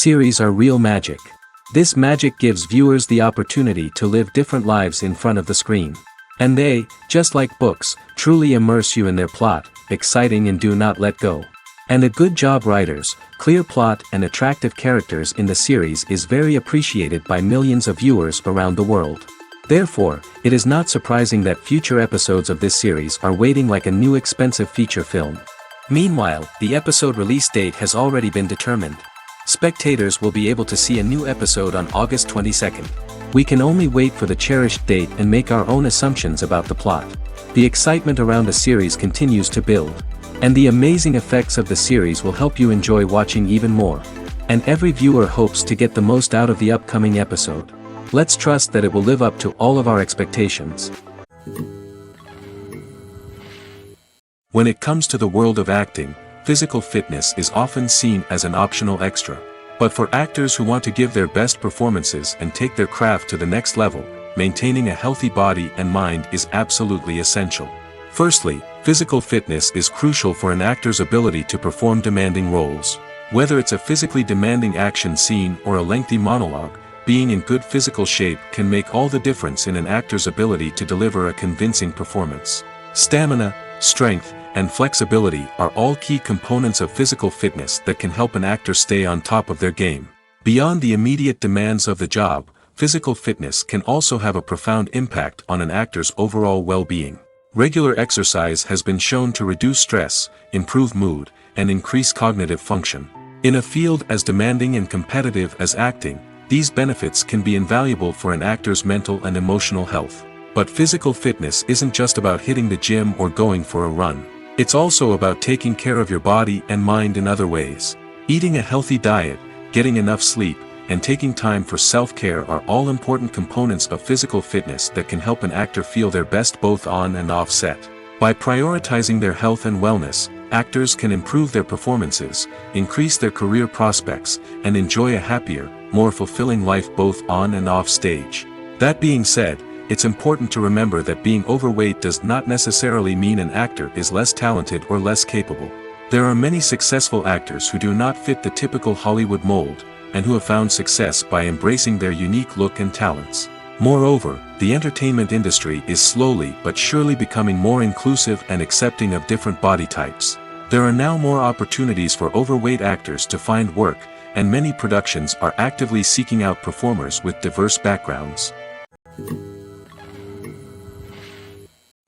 series are real magic. This magic gives viewers the opportunity to live different lives in front of the screen. And they, just like books, truly immerse you in their plot, exciting and do not let go. And a good job writers, clear plot and attractive characters in the series is very appreciated by millions of viewers around the world. Therefore, it is not surprising that future episodes of this series are waiting like a new expensive feature film. Meanwhile, the episode release date has already been determined. Spectators will be able to see a new episode on August 22nd. We can only wait for the cherished date and make our own assumptions about the plot. The excitement around the series continues to build. And the amazing effects of the series will help you enjoy watching even more. And every viewer hopes to get the most out of the upcoming episode. Let's trust that it will live up to all of our expectations. When it comes to the world of acting, physical fitness is often seen as an optional extra. But for actors who want to give their best performances and take their craft to the next level, maintaining a healthy body and mind is absolutely essential. Firstly, physical fitness is crucial for an actor's ability to perform demanding roles. Whether it's a physically demanding action scene or a lengthy monologue, being in good physical shape can make all the difference in an actor's ability to deliver a convincing performance. Stamina, strength, and flexibility are all key components of physical fitness that can help an actor stay on top of their game. Beyond the immediate demands of the job, physical fitness can also have a profound impact on an actor's overall well-being. Regular exercise has been shown to reduce stress, improve mood, and increase cognitive function. In a field as demanding and competitive as acting, these benefits can be invaluable for an actor's mental and emotional health. But physical fitness isn't just about hitting the gym or going for a run. It's also about taking care of your body and mind in other ways. Eating a healthy diet, getting enough sleep, and taking time for self-care are all important components of physical fitness that can help an actor feel their best both on and off set. By prioritizing their health and wellness, actors can improve their performances, increase their career prospects, and enjoy a happier, more fulfilling life both on and off stage. That being said, it's important to remember that being overweight does not necessarily mean an actor is less talented or less capable. There are many successful actors who do not fit the typical Hollywood mold, and who have found success by embracing their unique look and talents. Moreover, the entertainment industry is slowly but surely becoming more inclusive and accepting of different body types. There are now more opportunities for overweight actors to find work, and many productions are actively seeking out performers with diverse backgrounds.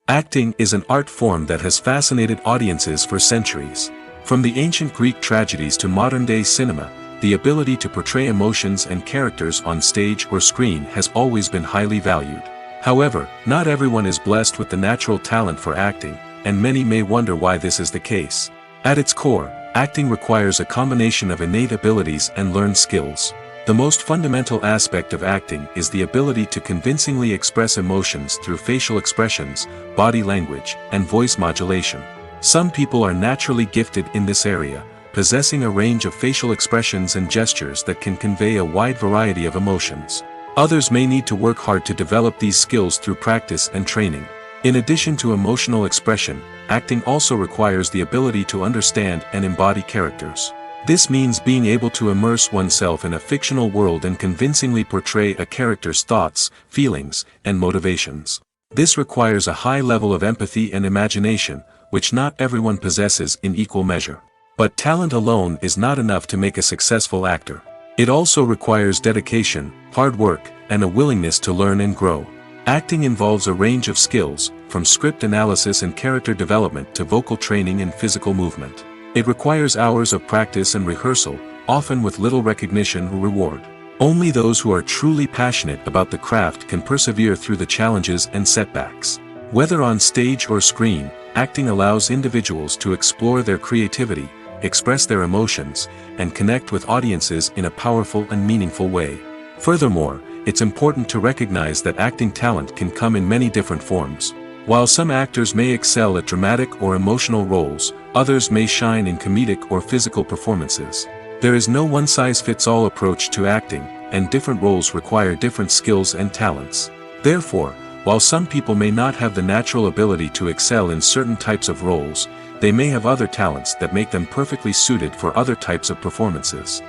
Acting is an art form that has fascinated audiences for centuries. From the ancient Greek tragedies to modern-day cinema, the ability to portray emotions and characters on stage or screen has always been highly valued. However, not everyone is blessed with the natural talent for acting, and many may wonder why this is the case. At its core, acting requires a combination of innate abilities and learned skills. The most fundamental aspect of acting is the ability to convincingly express emotions through facial expressions, body language, and voice modulation. Some people are naturally gifted in this area, possessing a range of facial expressions and gestures that can convey a wide variety of emotions. Others may need to work hard to develop these skills through practice and training. In addition to emotional expression, acting also requires the ability to understand and embody characters. This means being able to immerse oneself in a fictional world and convincingly portray a character's thoughts, feelings, and motivations. This requires a high level of empathy and imagination, which not everyone possesses in equal measure. But talent alone is not enough to make a successful actor. It also requires dedication, hard work, and a willingness to learn and grow. Acting involves a range of skills, from script analysis and character development to vocal training and physical movement. It requires hours of practice and rehearsal, often with little recognition or reward. Only those who are truly passionate about the craft can persevere through the challenges and setbacks. Whether on stage or screen, acting allows individuals to explore their creativity, express their emotions, and connect with audiences in a powerful and meaningful way. Furthermore, it's important to recognize that acting talent can come in many different forms. While some actors may excel at dramatic or emotional roles, others may shine in comedic or physical performances. There is no one-size-fits-all approach to acting, and different roles require different skills and talents. Therefore, while some people may not have the natural ability to excel in certain types of roles, they may have other talents that make them perfectly suited for other types of performances.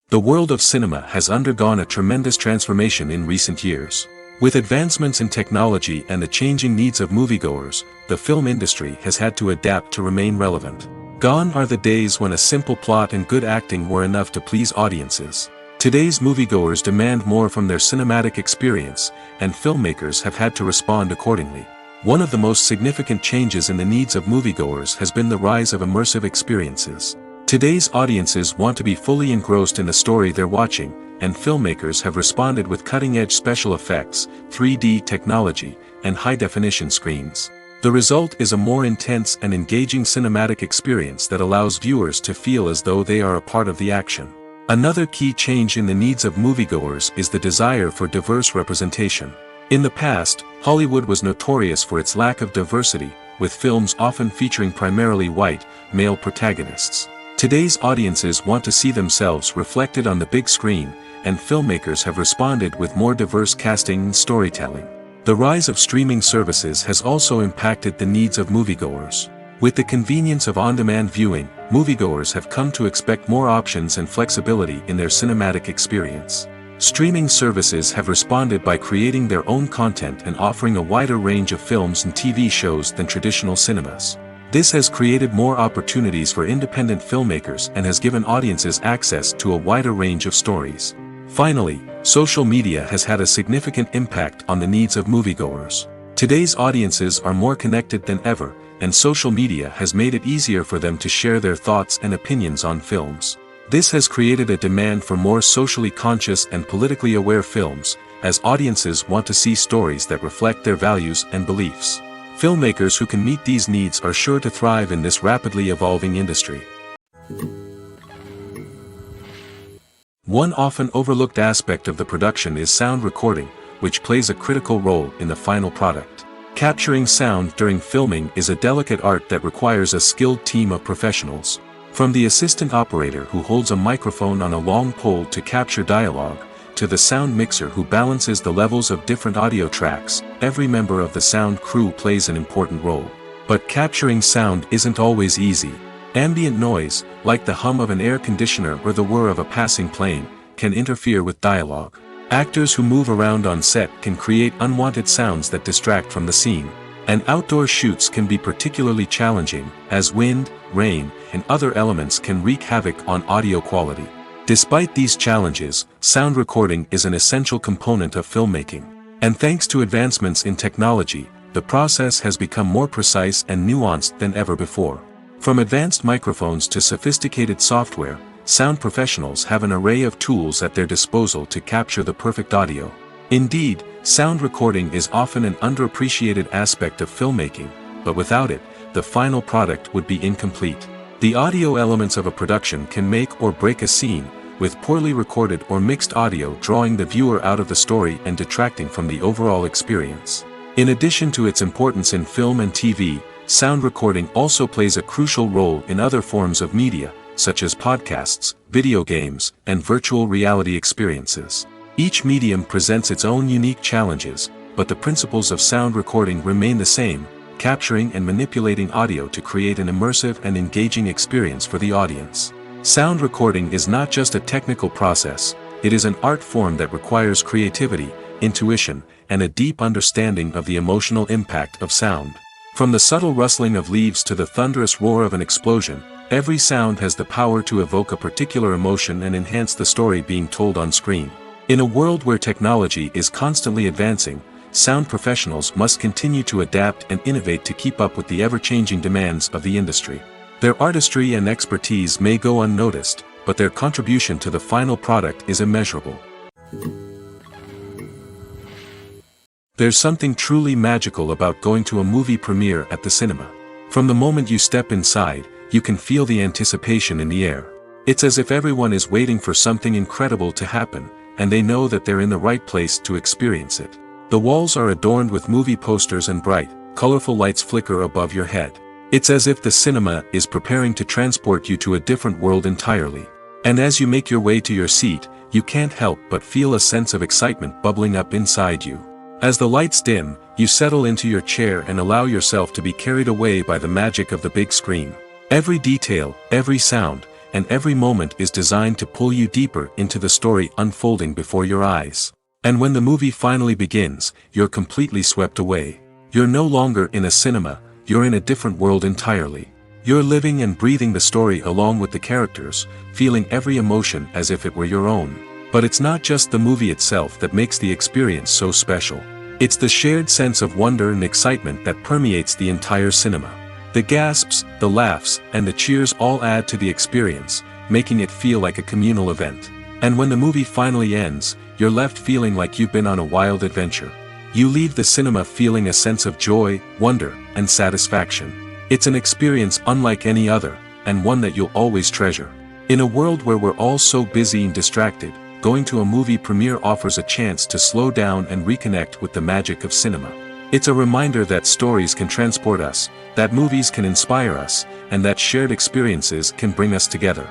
The world of cinema has undergone a tremendous transformation in recent years. With advancements in technology and the changing needs of moviegoers, the film industry has had to adapt to remain relevant. Gone are the days when a simple plot and good acting were enough to please audiences. Today's moviegoers demand more from their cinematic experience, and filmmakers have had to respond accordingly. One of the most significant changes in the needs of moviegoers has been the rise of immersive experiences. Today's audiences want to be fully engrossed in the story they're watching, and filmmakers have responded with cutting-edge special effects, 3D technology, and high-definition screens. The result is a more intense and engaging cinematic experience that allows viewers to feel as though they are a part of the action. Another key change in the needs of moviegoers is the desire for diverse representation. In the past, Hollywood was notorious for its lack of diversity, with films often featuring primarily white, male protagonists. Today's audiences want to see themselves reflected on the big screen, and filmmakers have responded with more diverse casting and storytelling. The rise of streaming services has also impacted the needs of moviegoers. With the convenience of on-demand viewing, moviegoers have come to expect more options and flexibility in their cinematic experience. Streaming services have responded by creating their own content and offering a wider range of films and TV shows than traditional cinemas. This has created more opportunities for independent filmmakers and has given audiences access to a wider range of stories. Finally, social media has had a significant impact on the needs of moviegoers. Today's audiences are more connected than ever, and social media has made it easier for them to share their thoughts and opinions on films. This has created a demand for more socially conscious and politically aware films, as audiences want to see stories that reflect their values and beliefs. Filmmakers who can meet these needs are sure to thrive in this rapidly evolving industry. One often overlooked aspect of the production is sound recording, which plays a critical role in the final product. Capturing sound during filming is a delicate art that requires a skilled team of professionals. From the assistant operator who holds a microphone on a long pole to capture dialogue, to the sound mixer who balances the levels of different audio tracks, every member of the sound crew plays an important role. But capturing sound isn't always easy. Ambient noise, like the hum of an air conditioner or the whir of a passing plane, can interfere with dialogue. Actors who move around on set can create unwanted sounds that distract from the scene. And outdoor shoots can be particularly challenging, as wind, rain, and other elements can wreak havoc on audio quality. Despite these challenges, sound recording is an essential component of filmmaking. And thanks to advancements in technology, the process has become more precise and nuanced than ever before. From advanced microphones to sophisticated software, sound professionals have an array of tools at their disposal to capture the perfect audio. Indeed, sound recording is often an underappreciated aspect of filmmaking, but without it, the final product would be incomplete. The audio elements of a production can make or break a scene, with poorly recorded or mixed audio drawing the viewer out of the story and detracting from the overall experience. In addition to its importance in film and TV, sound recording also plays a crucial role in other forms of media, such as podcasts, video games, and virtual reality experiences. Each medium presents its own unique challenges, but the principles of sound recording remain the same, capturing and manipulating audio to create an immersive and engaging experience for the audience. Sound recording is not just a technical process, it is an art form that requires creativity, intuition, and a deep understanding of the emotional impact of sound. From the subtle rustling of leaves to the thunderous roar of an explosion, every sound has the power to evoke a particular emotion and enhance the story being told on screen. In a world where technology is constantly advancing, sound professionals must continue to adapt and innovate to keep up with the ever-changing demands of the industry. Their artistry and expertise may go unnoticed, but their contribution to the final product is immeasurable. There's something truly magical about going to a movie premiere at the cinema. From the moment you step inside, you can feel the anticipation in the air. It's as if everyone is waiting for something incredible to happen, and they know that they're in the right place to experience it. The walls are adorned with movie posters and bright, colorful lights flicker above your head. It's as if the cinema is preparing to transport you to a different world entirely. And as you make your way to your seat, you can't help but feel a sense of excitement bubbling up inside you. As the lights dim, you settle into your chair and allow yourself to be carried away by the magic of the big screen. Every detail, every sound, and every moment is designed to pull you deeper into the story unfolding before your eyes. And when the movie finally begins, you're completely swept away. You're no longer in a cinema, you're in a different world entirely. You're living and breathing the story along with the characters, feeling every emotion as if it were your own. But it's not just the movie itself that makes the experience so special. It's the shared sense of wonder and excitement that permeates the entire cinema. The gasps, the laughs, and the cheers all add to the experience, making it feel like a communal event. And when the movie finally ends, you're left feeling like you've been on a wild adventure. You leave the cinema feeling a sense of joy, wonder, and satisfaction. It's an experience unlike any other, and one that you'll always treasure. In a world where we're all so busy and distracted, going to a movie premiere offers a chance to slow down and reconnect with the magic of cinema. It's a reminder that stories can transport us, that movies can inspire us, and that shared experiences can bring us together.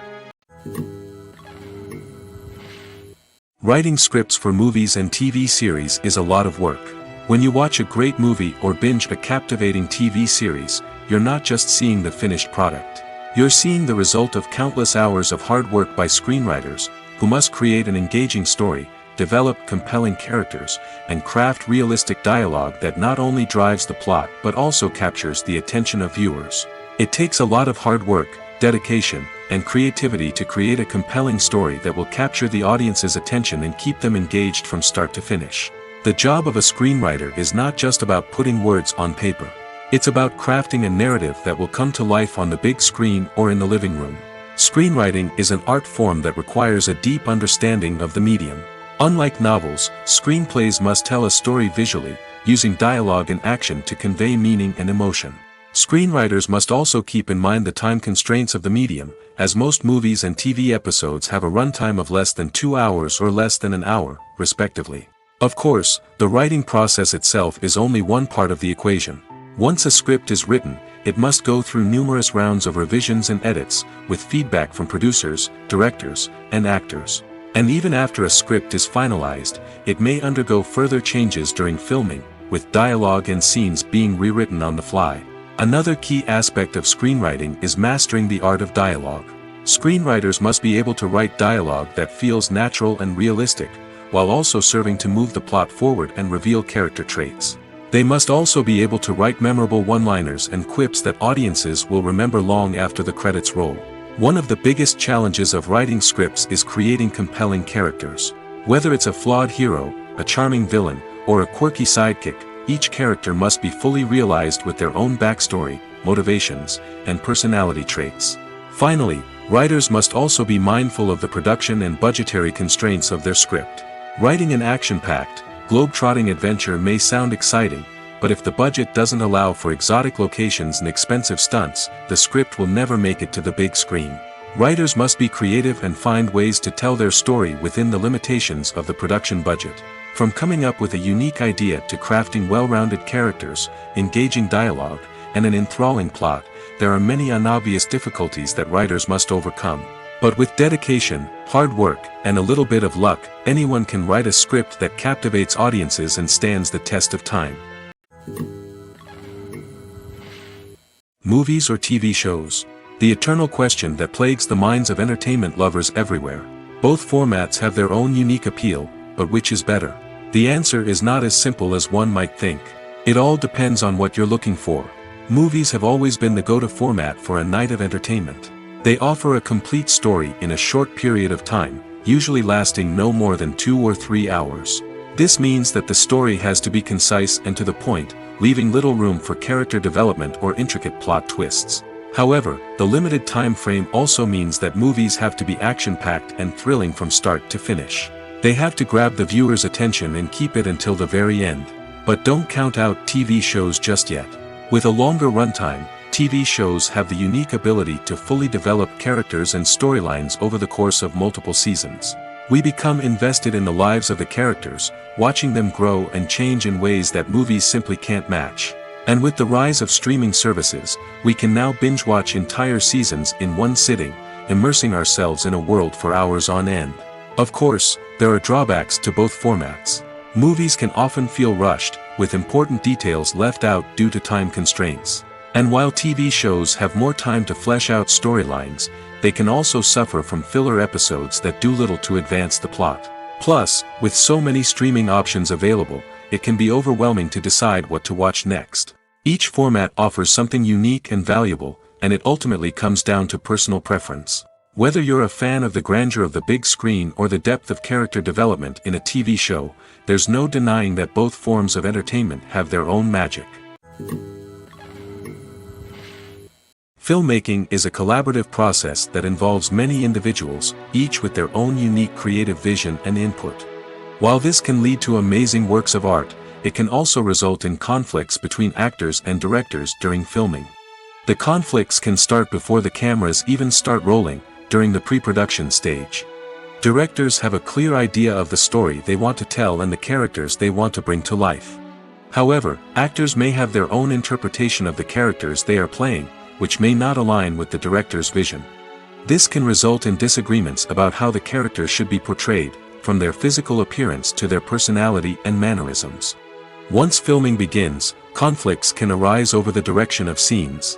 Writing scripts for movies and TV series is a lot of work. When you watch a great movie or binge a captivating TV series, you're not just seeing the finished product. You're seeing the result of countless hours of hard work by screenwriters, who must create an engaging story, develop compelling characters, and craft realistic dialogue that not only drives the plot but also captures the attention of viewers. It takes a lot of hard work, dedication, and creativity to create a compelling story that will capture the audience's attention and keep them engaged from start to finish. The job of a screenwriter is not just about putting words on paper. It's about crafting a narrative that will come to life on the big screen or in the living room. Screenwriting is an art form that requires a deep understanding of the medium. Unlike novels, screenplays must tell a story visually, using dialogue and action to convey meaning and emotion. Screenwriters must also keep in mind the time constraints of the medium, as most movies and TV episodes have a runtime of less than 2 hours or less than an hour, respectively. Of course, the writing process itself is only one part of the equation. Once a script is written, it must go through numerous rounds of revisions and edits, with feedback from producers, directors, and actors. And even after a script is finalized, it may undergo further changes during filming, with dialogue and scenes being rewritten on the fly. Another key aspect of screenwriting is mastering the art of dialogue. Screenwriters must be able to write dialogue that feels natural and realistic, while also serving to move the plot forward and reveal character traits. They must also be able to write memorable one-liners and quips that audiences will remember long after the credits roll. One of the biggest challenges of writing scripts is creating compelling characters. Whether it's a flawed hero, a charming villain, or a quirky sidekick, each character must be fully realized with their own backstory, motivations, and personality traits. Finally, writers must also be mindful of the production and budgetary constraints of their script. Writing an action-packed, globe-trotting adventure may sound exciting, but if the budget doesn't allow for exotic locations and expensive stunts, the script will never make it to the big screen. Writers must be creative and find ways to tell their story within the limitations of the production budget. From coming up with a unique idea to crafting well-rounded characters, engaging dialogue, and an enthralling plot, there are many unobvious difficulties that writers must overcome. But with dedication, hard work, and a little bit of luck, anyone can write a script that captivates audiences and stands the test of time. Movies or TV shows? The eternal question that plagues the minds of entertainment lovers everywhere. Both formats have their own unique appeal, but which is better? The answer is not as simple as one might think. It all depends on what you're looking for. Movies have always been the go-to format for a night of entertainment. They offer a complete story in a short period of time, usually lasting no more than 2 or 3 hours. This means that the story has to be concise and to the point, leaving little room for character development or intricate plot twists. However, the limited time frame also means that movies have to be action-packed and thrilling from start to finish. They have to grab the viewer's attention and keep it until the very end. But don't count out TV shows just yet. With a longer runtime, TV shows have the unique ability to fully develop characters and storylines over the course of multiple seasons. We become invested in the lives of the characters, watching them grow and change in ways that movies simply can't match. And with the rise of streaming services, we can now binge-watch entire seasons in one sitting, immersing ourselves in a world for hours on end. Of course, there are drawbacks to both formats. Movies can often feel rushed, with important details left out due to time constraints. And while TV shows have more time to flesh out storylines, they can also suffer from filler episodes that do little to advance the plot. Plus, with so many streaming options available, it can be overwhelming to decide what to watch next. Each format offers something unique and valuable, and it ultimately comes down to personal preference. Whether you're a fan of the grandeur of the big screen or the depth of character development in a TV show, there's no denying that both forms of entertainment have their own magic. Filmmaking is a collaborative process that involves many individuals, each with their own unique creative vision and input. While this can lead to amazing works of art, it can also result in conflicts between actors and directors during filming. The conflicts can start before the cameras even start rolling, during the pre-production stage. Directors have a clear idea of the story they want to tell and the characters they want to bring to life. However, actors may have their own interpretation of the characters they are playing, which may not align with the director's vision. This can result in disagreements about how the characters should be portrayed, from their physical appearance to their personality and mannerisms. Once filming begins, conflicts can arise over the direction of scenes.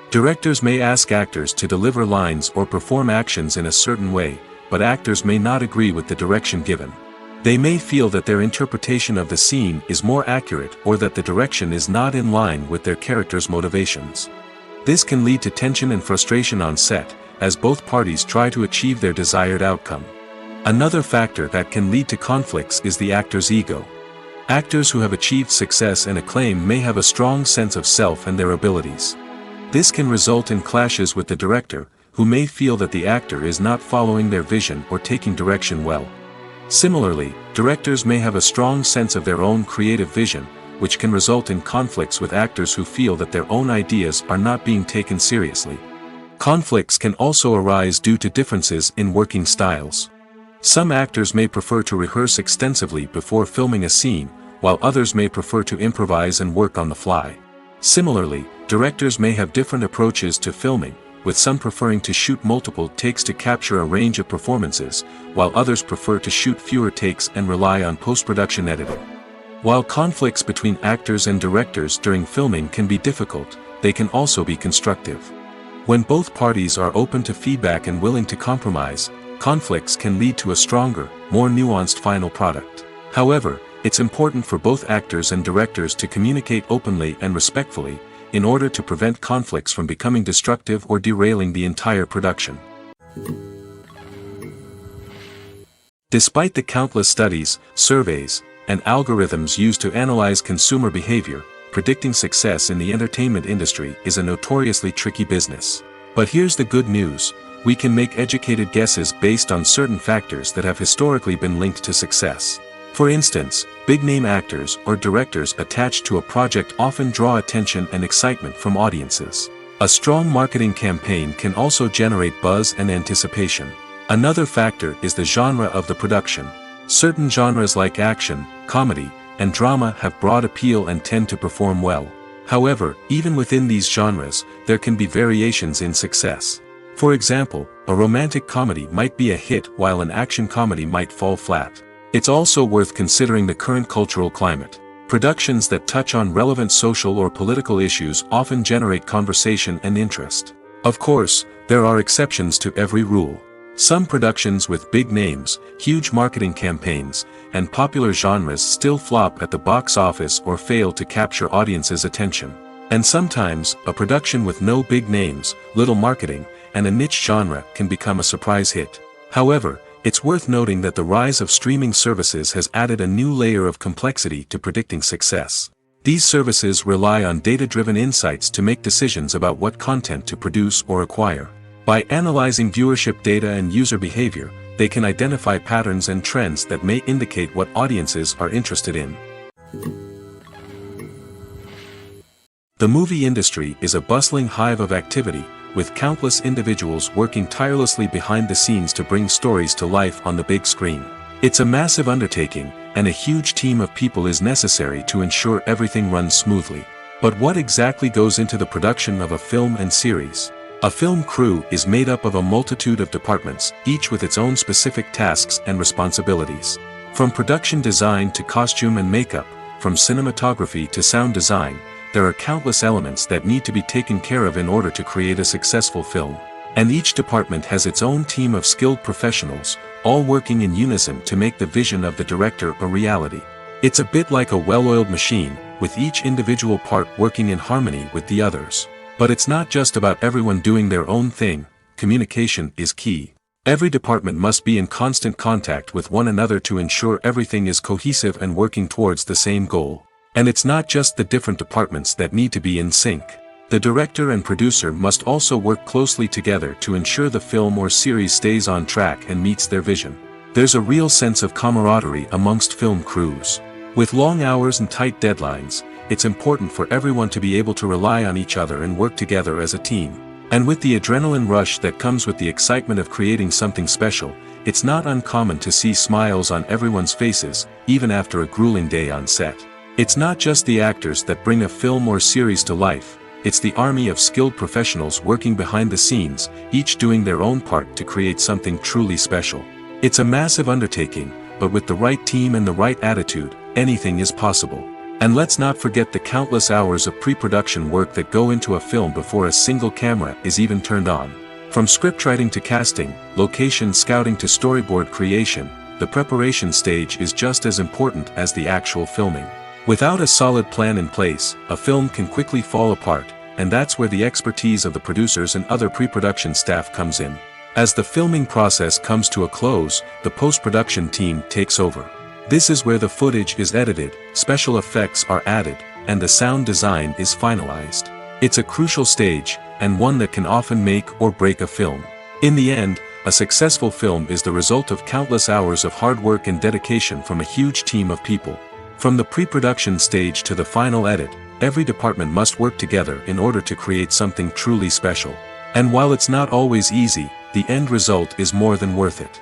Directors may ask actors to deliver lines or perform actions in a certain way, but actors may not agree with the direction given. They may feel that their interpretation of the scene is more accurate or that the direction is not in line with their character's motivations. This can lead to tension and frustration on set, as both parties try to achieve their desired outcome. Another factor that can lead to conflicts is the actor's ego. Actors who have achieved success and acclaim may have a strong sense of self and their abilities. This can result in clashes with the director, who may feel that the actor is not following their vision or taking direction well. Similarly, directors may have a strong sense of their own creative vision, which can result in conflicts with actors who feel that their own ideas are not being taken seriously. Conflicts can also arise due to differences in working styles. Some actors may prefer to rehearse extensively before filming a scene, while others may prefer to improvise and work on the fly. Similarly, directors may have different approaches to filming, with some preferring to shoot multiple takes to capture a range of performances, while others prefer to shoot fewer takes and rely on post-production editing. While conflicts between actors and directors during filming can be difficult, they can also be constructive. When both parties are open to feedback and willing to compromise, conflicts can lead to a stronger, more nuanced final product. However, it's important for both actors and directors to communicate openly and respectfully, in order to prevent conflicts from becoming destructive or derailing the entire production. Despite the countless studies, surveys, and algorithms used to analyze consumer behavior, predicting success in the entertainment industry is a notoriously tricky business. But here's the good news: we can make educated guesses based on certain factors that have historically been linked to success. For instance, big-name actors or directors attached to a project often draw attention and excitement from audiences. A strong marketing campaign can also generate buzz and anticipation. Another factor is the genre of the production. Certain genres like action, comedy, and drama have broad appeal and tend to perform well. However, even within these genres, there can be variations in success. For example, a romantic comedy might be a hit while an action comedy might fall flat. It's also worth considering the current cultural climate. Productions that touch on relevant social or political issues often generate conversation and interest. Of course, there are exceptions to every rule. Some productions with big names, huge marketing campaigns, and popular genres still flop at the box office or fail to capture audiences' attention. And sometimes, a production with no big names, little marketing, and a niche genre can become a surprise hit. However, it's worth noting that the rise of streaming services has added a new layer of complexity to predicting success. These services rely on data-driven insights to make decisions about what content to produce or acquire. By analyzing viewership data and user behavior, they can identify patterns and trends that may indicate what audiences are interested in. The movie industry is a bustling hive of activity, with countless individuals working tirelessly behind the scenes to bring stories to life on the big screen. It's a massive undertaking, and a huge team of people is necessary to ensure everything runs smoothly. But what exactly goes into the production of a film and series? A film crew is made up of a multitude of departments, each with its own specific tasks and responsibilities. From production design to costume and makeup, from cinematography to sound design, there are countless elements that need to be taken care of in order to create a successful film. And each department has its own team of skilled professionals, all working in unison to make the vision of the director a reality. It's a bit like a well-oiled machine, with each individual part working in harmony with the others. But it's not just about everyone doing their own thing. Communication is key. Every department must be in constant contact with one another to ensure everything is cohesive and working towards the same goal. And it's not just the different departments that need to be in sync. The director and producer must also work closely together to ensure the film or series stays on track and meets their vision. There's a real sense of camaraderie amongst film crews. With long hours and tight deadlines, it's important for everyone to be able to rely on each other and work together as a team. And with the adrenaline rush that comes with the excitement of creating something special, it's not uncommon to see smiles on everyone's faces, even after a grueling day on set. It's not just the actors that bring a film or series to life, it's the army of skilled professionals working behind the scenes, each doing their own part to create something truly special. It's a massive undertaking, but with the right team and the right attitude, anything is possible. And let's not forget the countless hours of pre-production work that go into a film before a single camera is even turned on. From scriptwriting to casting, location scouting to storyboard creation, the preparation stage is just as important as the actual filming. Without a solid plan in place, a film can quickly fall apart, and that's where the expertise of the producers and other pre-production staff comes in. As the filming process comes to a close, the post-production team takes over. This is where the footage is edited, special effects are added, and the sound design is finalized. It's a crucial stage, and one that can often make or break a film. In the end, a successful film is the result of countless hours of hard work and dedication from a huge team of people. From the pre-production stage to the final edit, every department must work together in order to create something truly special. And while it's not always easy, the end result is more than worth it.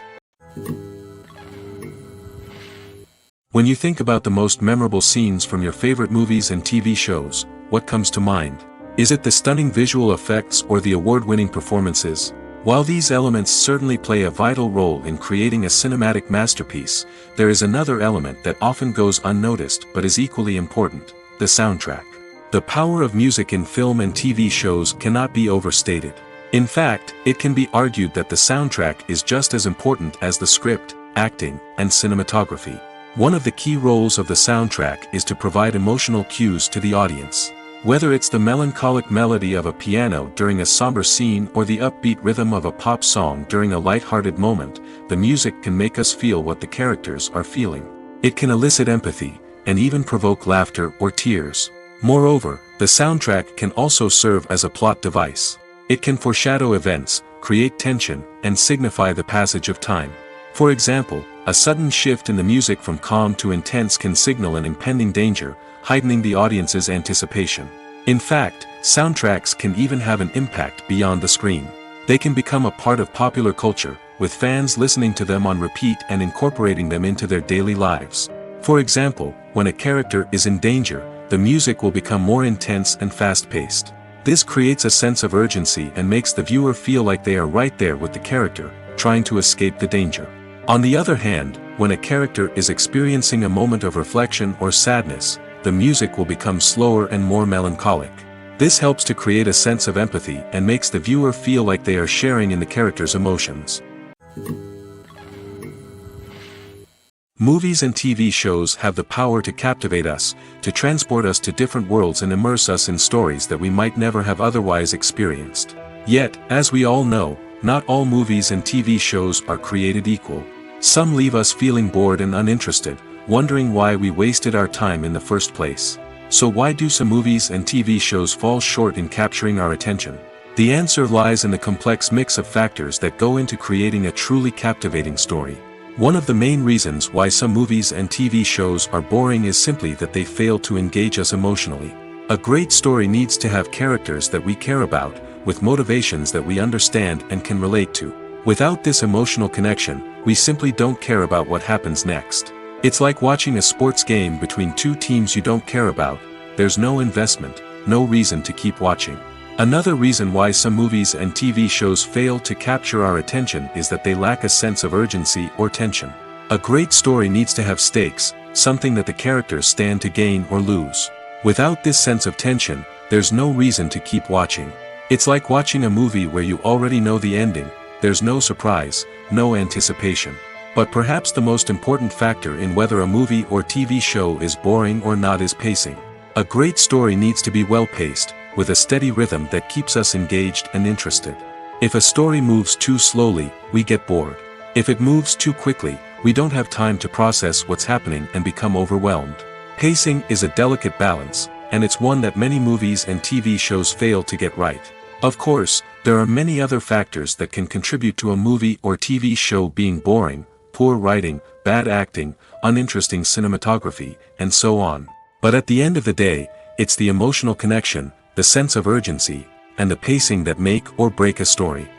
When you think about the most memorable scenes from your favorite movies and TV shows, what comes to mind? Is it the stunning visual effects or the award-winning performances? While these elements certainly play a vital role in creating a cinematic masterpiece, there is another element that often goes unnoticed but is equally important: the soundtrack. The power of music in film and TV shows cannot be overstated. In fact, it can be argued that the soundtrack is just as important as the script, acting, and cinematography. One of the key roles of the soundtrack is to provide emotional cues to the audience. Whether it's the melancholic melody of a piano during a somber scene or the upbeat rhythm of a pop song during a light-hearted moment, the music can make us feel what the characters are feeling. It can elicit empathy, and even provoke laughter or tears. Moreover, the soundtrack can also serve as a plot device. It can foreshadow events, create tension, and signify the passage of time. For example, a sudden shift in the music from calm to intense can signal an impending danger, heightening the audience's anticipation. In fact, soundtracks can even have an impact beyond the screen. They can become a part of popular culture, with fans listening to them on repeat and incorporating them into their daily lives. For example, when a character is in danger, the music will become more intense and fast-paced. This creates a sense of urgency and makes the viewer feel like they are right there with the character, trying to escape the danger. On the other hand, when a character is experiencing a moment of reflection or sadness, the music will become slower and more melancholic. This helps to create a sense of empathy and makes the viewer feel like they are sharing in the character's emotions. Movies and TV shows have the power to captivate us, to transport us to different worlds and immerse us in stories that we might never have otherwise experienced. Yet, as we all know, not all movies and TV shows are created equal. Some leave us feeling bored and uninterested, wondering why we wasted our time in the first place. So why do some movies and TV shows fall short in capturing our attention? The answer lies in the complex mix of factors that go into creating a truly captivating story. One of the main reasons why some movies and TV shows are boring is simply that they fail to engage us emotionally. A great story needs to have characters that we care about, with motivations that we understand and can relate to. Without this emotional connection, we simply don't care about what happens next. It's like watching a sports game between two teams you don't care about. There's no investment, no reason to keep watching. Another reason why some movies and TV shows fail to capture our attention is that they lack a sense of urgency or tension. A great story needs to have stakes, something that the characters stand to gain or lose. Without this sense of tension, there's no reason to keep watching. It's like watching a movie where you already know the ending, there's no surprise, no anticipation. But perhaps the most important factor in whether a movie or TV show is boring or not is pacing. A great story needs to be well-paced, with a steady rhythm that keeps us engaged and interested. If a story moves too slowly, we get bored. If it moves too quickly, we don't have time to process what's happening and become overwhelmed. Pacing is a delicate balance, and it's one that many movies and TV shows fail to get right. Of course, there are many other factors that can contribute to a movie or TV show being boring: poor writing, bad acting, uninteresting cinematography, and so on. But at the end of the day, it's the emotional connection, the sense of urgency, and the pacing that make or break a story.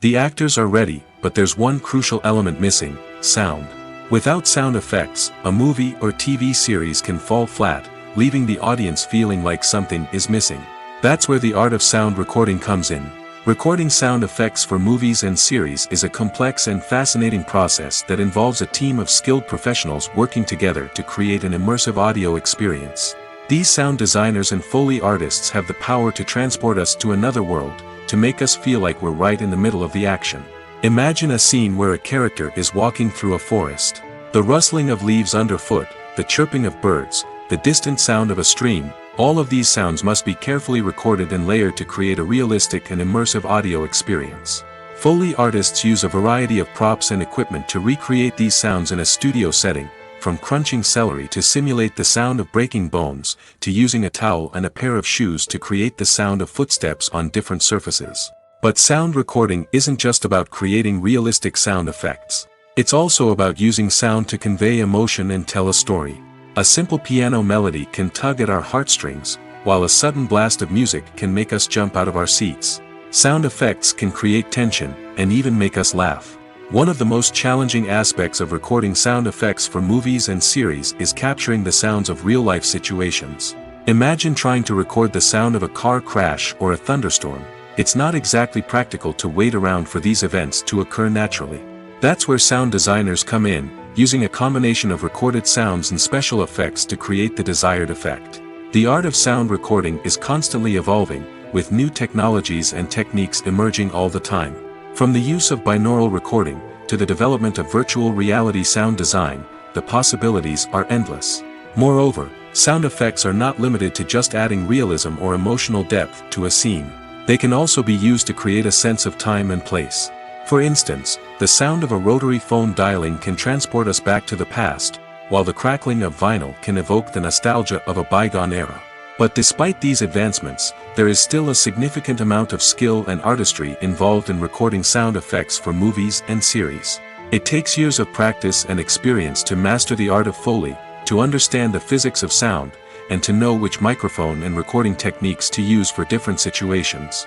The actors are ready, but there's one crucial element missing: sound. Without sound effects, a movie or TV series can fall flat, leaving the audience feeling like something is missing. That's where the art of sound recording comes in. Recording sound effects for movies and series is a complex and fascinating process that involves a team of skilled professionals working together to create an immersive audio experience. These sound designers and Foley artists have the power to transport us to another world, to make us feel like we're right in the middle of the action. Imagine a scene where a character is walking through a forest. The rustling of leaves underfoot, the chirping of birds, the distant sound of a stream, all of these sounds must be carefully recorded and layered to create a realistic and immersive audio experience. Foley artists use a variety of props and equipment to recreate these sounds in a studio setting, from crunching celery to simulate the sound of breaking bones, to using a towel and a pair of shoes to create the sound of footsteps on different surfaces. But sound recording isn't just about creating realistic sound effects. It's also about using sound to convey emotion and tell a story. A simple piano melody can tug at our heartstrings, while a sudden blast of music can make us jump out of our seats. Sound effects can create tension, and even make us laugh. One of the most challenging aspects of recording sound effects for movies and series is capturing the sounds of real-life situations. Imagine trying to record the sound of a car crash or a thunderstorm. It's not exactly practical to wait around for these events to occur naturally. That's where sound designers come in, using a combination of recorded sounds and special effects to create the desired effect. The art of sound recording is constantly evolving, with new technologies and techniques emerging all the time. From the use of binaural recording, to the development of virtual reality sound design, the possibilities are endless. Moreover, sound effects are not limited to just adding realism or emotional depth to a scene. They can also be used to create a sense of time and place. For instance, the sound of a rotary phone dialing can transport us back to the past, while the crackling of vinyl can evoke the nostalgia of a bygone era. But despite these advancements, there is still a significant amount of skill and artistry involved in recording sound effects for movies and series. It takes years of practice and experience to master the art of Foley, to understand the physics of sound, and to know which microphone and recording techniques to use for different situations.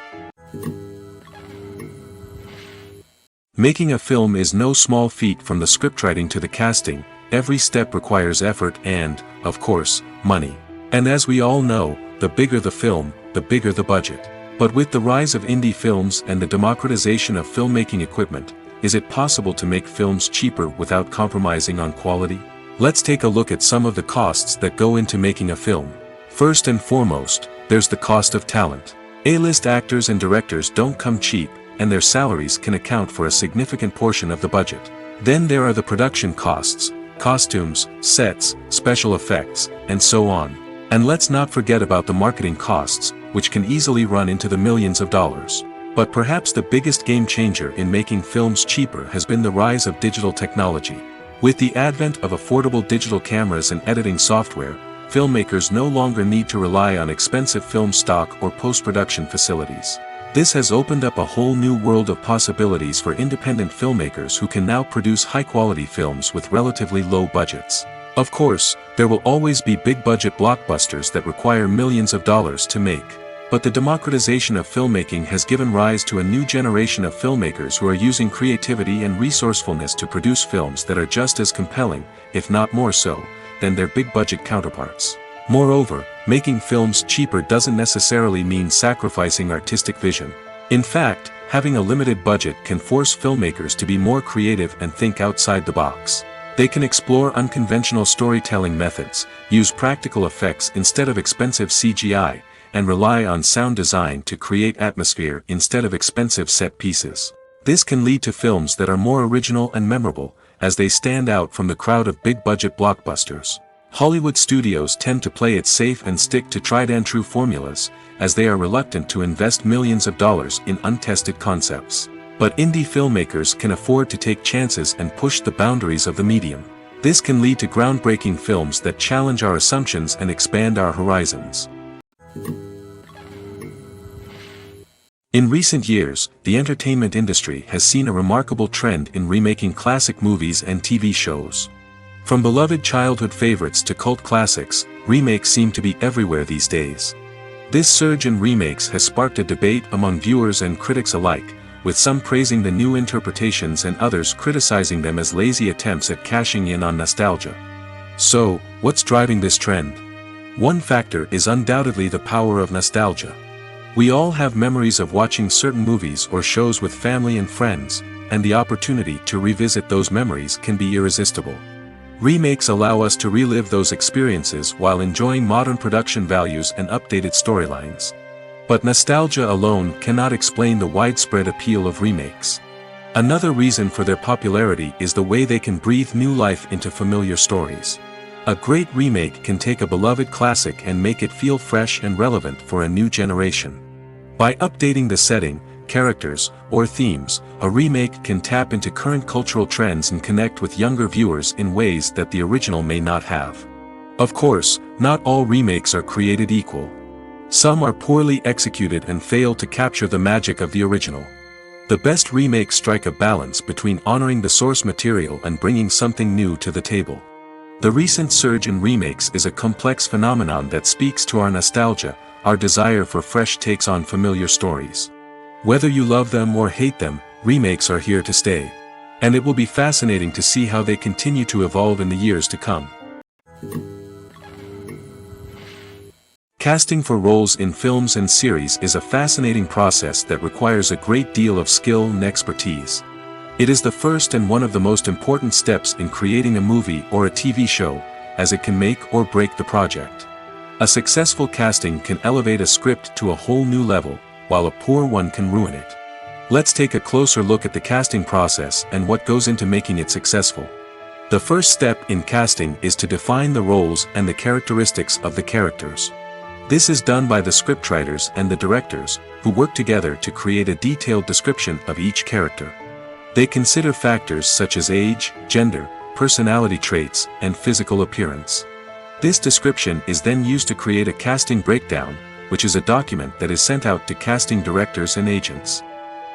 Making a film is no small feat. From the scriptwriting to the casting, every step requires effort and, of course, money. And as we all know, the bigger the film, the bigger the budget. But with the rise of indie films and the democratization of filmmaking equipment, is it possible to make films cheaper without compromising on quality? Let's take a look at some of the costs that go into making a film. First and foremost, there's the cost of talent. A-list actors and directors don't come cheap, and their salaries can account for a significant portion of the budget. Then there are the production costs, costumes, sets, special effects, and so on. And let's not forget about the marketing costs, which can easily run into the millions of dollars. But perhaps the biggest game changer in making films cheaper has been the rise of digital technology. With the advent of affordable digital cameras and editing software, filmmakers no longer need to rely on expensive film stock or post-production facilities. This has opened up a whole new world of possibilities for independent filmmakers who can now produce high-quality films with relatively low budgets. Of course, there will always be big-budget blockbusters that require millions of dollars to make. But the democratization of filmmaking has given rise to a new generation of filmmakers who are using creativity and resourcefulness to produce films that are just as compelling, if not more so, than their big-budget counterparts. Moreover, making films cheaper doesn't necessarily mean sacrificing artistic vision. In fact, having a limited budget can force filmmakers to be more creative and think outside the box. They can explore unconventional storytelling methods, use practical effects instead of expensive CGI, and rely on sound design to create atmosphere instead of expensive set pieces. This can lead to films that are more original and memorable, as they stand out from the crowd of big-budget blockbusters. Hollywood studios tend to play it safe and stick to tried-and-true formulas, as they are reluctant to invest millions of dollars in untested concepts. But indie filmmakers can afford to take chances and push the boundaries of the medium. This can lead to groundbreaking films that challenge our assumptions and expand our horizons. In recent years, the entertainment industry has seen a remarkable trend in remaking classic movies and TV shows. From beloved childhood favorites to cult classics, remakes seem to be everywhere these days. This surge in remakes has sparked a debate among viewers and critics alike, with some praising the new interpretations and others criticizing them as lazy attempts at cashing in on nostalgia. So, what's driving this trend? One factor is undoubtedly the power of nostalgia. We all have memories of watching certain movies or shows with family and friends, and the opportunity to revisit those memories can be irresistible. Remakes allow us to relive those experiences while enjoying modern production values and updated storylines. But nostalgia alone cannot explain the widespread appeal of remakes. Another reason for their popularity is the way they can breathe new life into familiar stories. A great remake can take a beloved classic and make it feel fresh and relevant for a new generation. By updating the setting, characters, or themes, a remake can tap into current cultural trends and connect with younger viewers in ways that the original may not have. Of course, not all remakes are created equal. Some are poorly executed and fail to capture the magic of the original. The best remakes strike a balance between honoring the source material and bringing something new to the table. The recent surge in remakes is a complex phenomenon that speaks to our nostalgia, our desire for fresh takes on familiar stories. Whether you love them or hate them, remakes are here to stay. And it will be fascinating to see how they continue to evolve in the years to come. Casting for roles in films and series is a fascinating process that requires a great deal of skill and expertise. It is the first and one of the most important steps in creating a movie or a TV show, as it can make or break the project. A successful casting can elevate a script to a whole new level, while a poor one can ruin it. Let's take a closer look at the casting process and what goes into making it successful. The first step in casting is to define the roles and the characteristics of the characters. This is done by the scriptwriters and the directors, who work together to create a detailed description of each character. They consider factors such as age, gender, personality traits, and physical appearance. This description is then used to create a casting breakdown, which is a document that is sent out to casting directors and agents.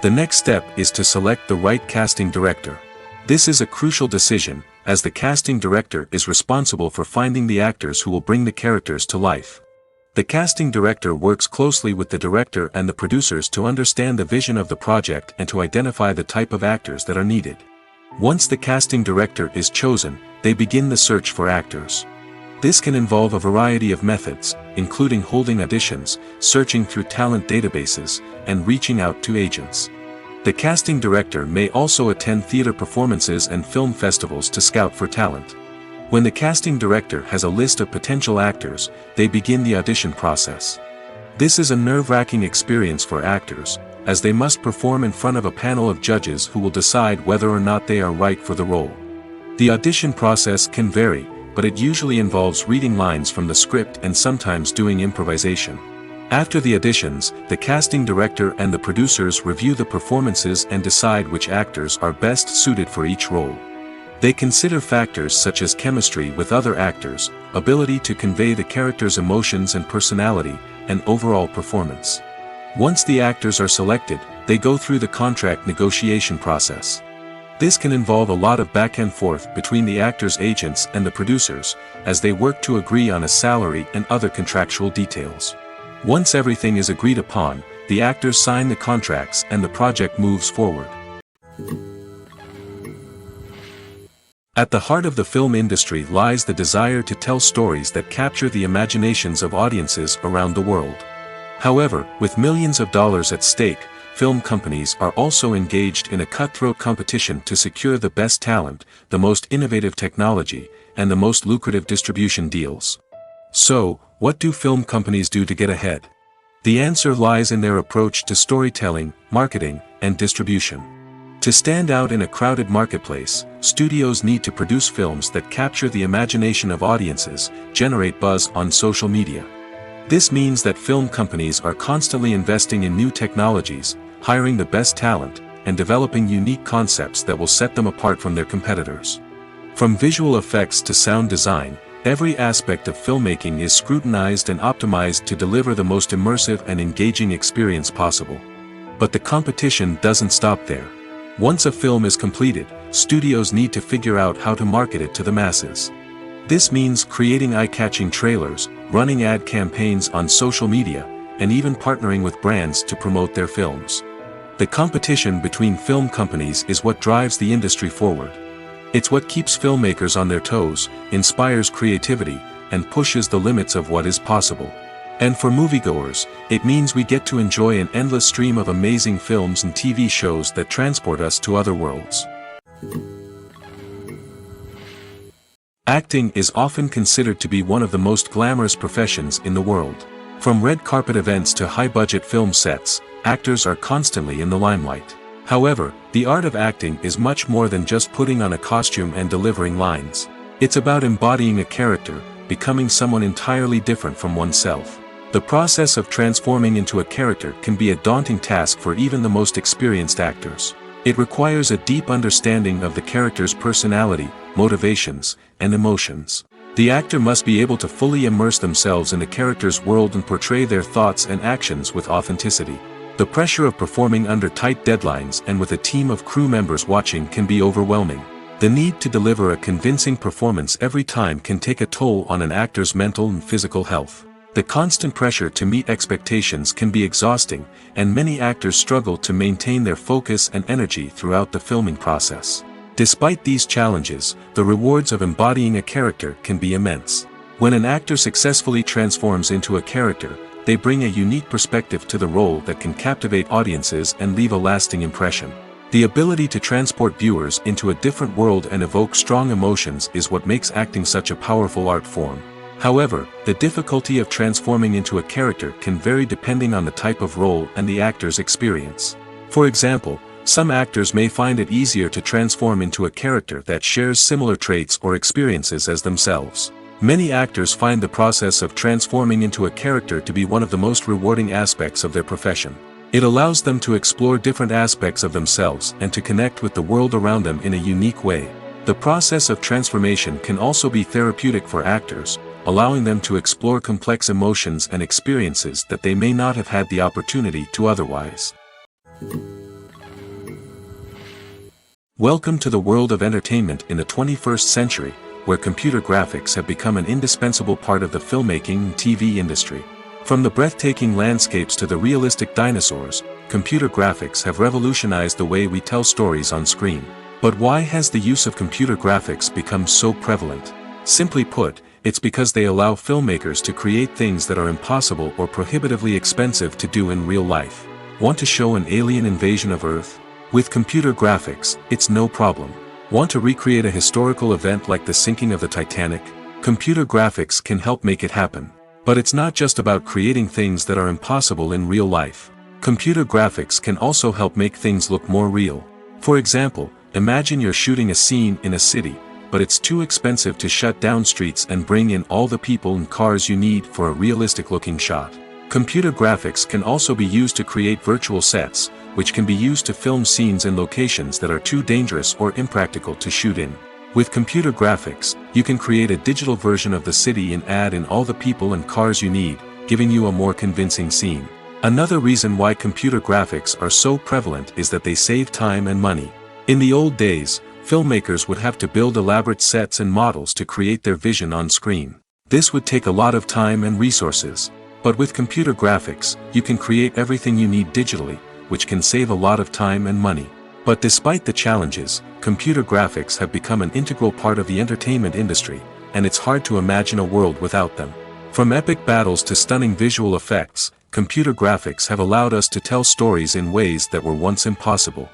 The next step is to select the right casting director. This is a crucial decision, as the casting director is responsible for finding the actors who will bring the characters to life. The casting director works closely with the director and the producers to understand the vision of the project and to identify the type of actors that are needed. Once the casting director is chosen, they begin the search for actors. This can involve a variety of methods, including holding auditions, searching through talent databases, and reaching out to agents. The casting director may also attend theater performances and film festivals to scout for talent. When the casting director has a list of potential actors, they begin the audition process. This is a nerve-wracking experience for actors, as they must perform in front of a panel of judges who will decide whether or not they are right for the role. The audition process can vary, but it usually involves reading lines from the script and sometimes doing improvisation. After the auditions, the casting director and the producers review the performances and decide which actors are best suited for each role. They consider factors such as chemistry with other actors, ability to convey the character's emotions and personality, and overall performance. Once the actors are selected, they go through the contract negotiation process. This can involve a lot of back and forth between the actors' agents and the producers, as they work to agree on a salary and other contractual details. Once everything is agreed upon, the actors sign the contracts and the project moves forward. At the heart of the film industry lies the desire to tell stories that capture the imaginations of audiences around the world. However, with millions of dollars at stake, film companies are also engaged in a cutthroat competition to secure the best talent, the most innovative technology, and the most lucrative distribution deals. So, what do film companies do to get ahead? The answer lies in their approach to storytelling, marketing, and distribution. To stand out in a crowded marketplace, studios need to produce films that capture the imagination of audiences, generate buzz on social media. This means that film companies are constantly investing in new technologies, hiring the best talent, and developing unique concepts that will set them apart from their competitors. From visual effects to sound design, every aspect of filmmaking is scrutinized and optimized to deliver the most immersive and engaging experience possible. But the competition doesn't stop there. Once a film is completed, studios need to figure out how to market it to the masses. This means creating eye-catching trailers, running ad campaigns on social media, and even partnering with brands to promote their films. The competition between film companies is what drives the industry forward. It's what keeps filmmakers on their toes, inspires creativity, and pushes the limits of what is possible. And for moviegoers, it means we get to enjoy an endless stream of amazing films and TV shows that transport us to other worlds. Acting is often considered to be one of the most glamorous professions in the world. From red carpet events to high-budget film sets, actors are constantly in the limelight. However, the art of acting is much more than just putting on a costume and delivering lines. It's about embodying a character, becoming someone entirely different from oneself. The process of transforming into a character can be a daunting task for even the most experienced actors. It requires a deep understanding of the character's personality, motivations, and emotions. The actor must be able to fully immerse themselves in the character's world and portray their thoughts and actions with authenticity. The pressure of performing under tight deadlines and with a team of crew members watching can be overwhelming. The need to deliver a convincing performance every time can take a toll on an actor's mental and physical health. The constant pressure to meet expectations can be exhausting, and many actors struggle to maintain their focus and energy throughout the filming process. Despite these challenges, the rewards of embodying a character can be immense. When an actor successfully transforms into a character, they bring a unique perspective to the role that can captivate audiences and leave a lasting impression. The ability to transport viewers into a different world and evoke strong emotions is what makes acting such a powerful art form. However, the difficulty of transforming into a character can vary depending on the type of role and the actor's experience. For example, some actors may find it easier to transform into a character that shares similar traits or experiences as themselves. Many actors find the process of transforming into a character to be one of the most rewarding aspects of their profession. It allows them to explore different aspects of themselves and to connect with the world around them in a unique way. The process of transformation can also be therapeutic for actors, allowing them to explore complex emotions and experiences that they may not have had the opportunity to otherwise. Welcome to the world of entertainment in the 21st century, where computer graphics have become an indispensable part of the filmmaking and TV industry. From the breathtaking landscapes to the realistic dinosaurs, computer graphics have revolutionized the way we tell stories on screen. But why has the use of computer graphics become so prevalent? Simply put, it's because they allow filmmakers to create things that are impossible or prohibitively expensive to do in real life. Want to show an alien invasion of Earth? With computer graphics, it's no problem. Want to recreate a historical event like the sinking of the Titanic? Computer graphics can help make it happen. But it's not just about creating things that are impossible in real life. Computer graphics can also help make things look more real. For example, imagine you're shooting a scene in a city, but it's too expensive to shut down streets and bring in all the people and cars you need for a realistic-looking shot. Computer graphics can also be used to create virtual sets, which can be used to film scenes in locations that are too dangerous or impractical to shoot in. With computer graphics, you can create a digital version of the city and add in all the people and cars you need, giving you a more convincing scene. Another reason why computer graphics are so prevalent is that they save time and money. In the old days, filmmakers would have to build elaborate sets and models to create their vision on screen. This would take a lot of time and resources. But with computer graphics, you can create everything you need digitally, which can save a lot of time and money. But despite the challenges, computer graphics have become an integral part of the entertainment industry, and it's hard to imagine a world without them. From epic battles to stunning visual effects, computer graphics have allowed us to tell stories in ways that were once impossible.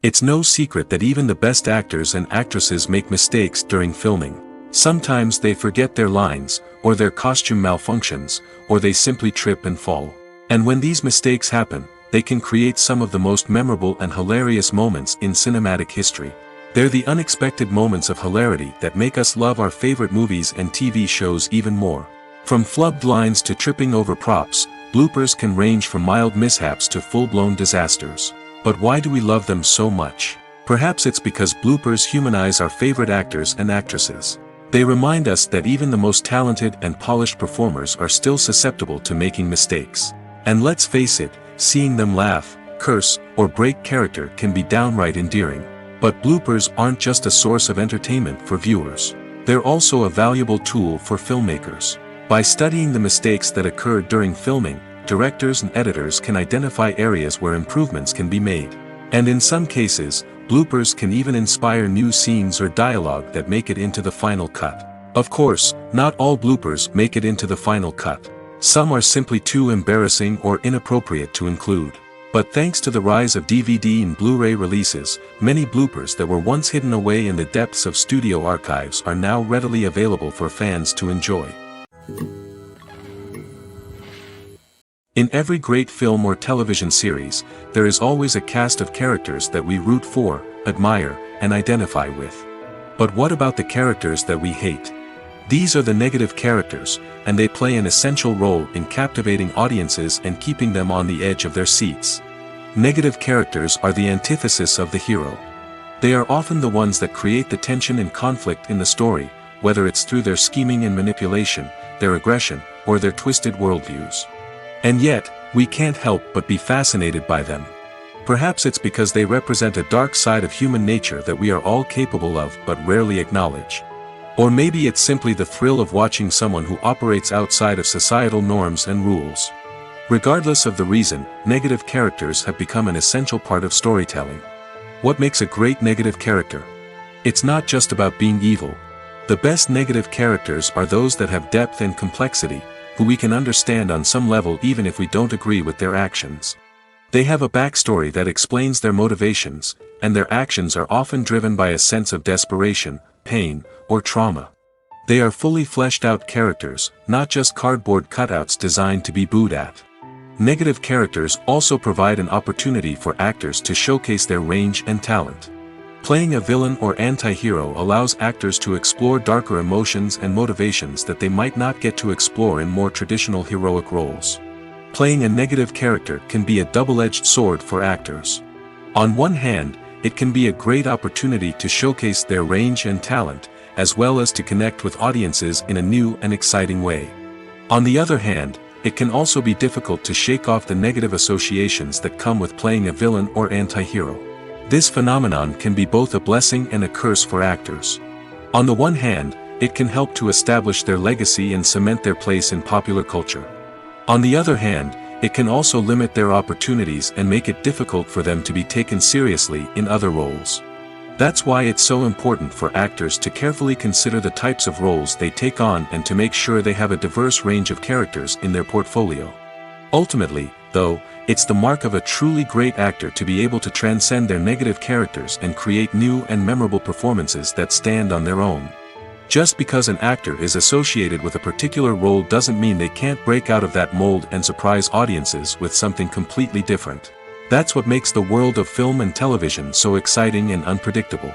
It's no secret that even the best actors and actresses make mistakes during filming. Sometimes they forget their lines, or their costume malfunctions, or they simply trip and fall. And when these mistakes happen, they can create some of the most memorable and hilarious moments in cinematic history. They're the unexpected moments of hilarity that make us love our favorite movies and TV shows even more. From flubbed lines to tripping over props, bloopers can range from mild mishaps to full-blown disasters. But why do we love them so much? Perhaps it's because bloopers humanize our favorite actors and actresses. They remind us that even the most talented and polished performers are still susceptible to making mistakes. And let's face it, seeing them laugh, curse, or break character can be downright endearing. But bloopers aren't just a source of entertainment for viewers. They're also a valuable tool for filmmakers. By studying the mistakes that occurred during filming, directors and editors can identify areas where improvements can be made. And in some cases, bloopers can even inspire new scenes or dialogue that make it into the final cut. Of course, not all bloopers make it into the final cut. Some are simply too embarrassing or inappropriate to include. But thanks to the rise of DVD and Blu-ray releases, many bloopers that were once hidden away in the depths of studio archives are now readily available for fans to enjoy. In every great film or television series, there is always a cast of characters that we root for, admire, and identify with. But what about the characters that we hate? These are the negative characters, and they play an essential role in captivating audiences and keeping them on the edge of their seats. Negative characters are the antithesis of the hero. They are often the ones that create the tension and conflict in the story, whether it's through their scheming and manipulation, their aggression, or their twisted worldviews. And yet, we can't help but be fascinated by them. Perhaps it's because they represent a dark side of human nature that we are all capable of but rarely acknowledge. Or maybe it's simply the thrill of watching someone who operates outside of societal norms and rules. Regardless of the reason, negative characters have become an essential part of storytelling. What makes a great negative character? It's not just about being evil. The best negative characters are those that have depth and complexity, who we can understand on some level even if we don't agree with their actions. They have a backstory that explains their motivations, and their actions are often driven by a sense of desperation, pain, or trauma. They are fully fleshed out characters, not just cardboard cutouts designed to be booed at. Negative characters also provide an opportunity for actors to showcase their range and talent. Playing a villain or anti-hero allows actors to explore darker emotions and motivations that they might not get to explore in more traditional heroic roles. Playing a negative character can be a double-edged sword for actors. On one hand, it can be a great opportunity to showcase their range and talent, as well as to connect with audiences in a new and exciting way. On the other hand, it can also be difficult to shake off the negative associations that come with playing a villain or anti-hero. This phenomenon can be both a blessing and a curse for actors. On the one hand, it can help to establish their legacy and cement their place in popular culture. On the other hand, it can also limit their opportunities and make it difficult for them to be taken seriously in other roles. That's why it's so important for actors to carefully consider the types of roles they take on and to make sure they have a diverse range of characters in their portfolio. Ultimately, though, it's the mark of a truly great actor to be able to transcend their negative characters and create new and memorable performances that stand on their own. Just because an actor is associated with a particular role doesn't mean they can't break out of that mold and surprise audiences with something completely different. That's what makes the world of film and television so exciting and unpredictable.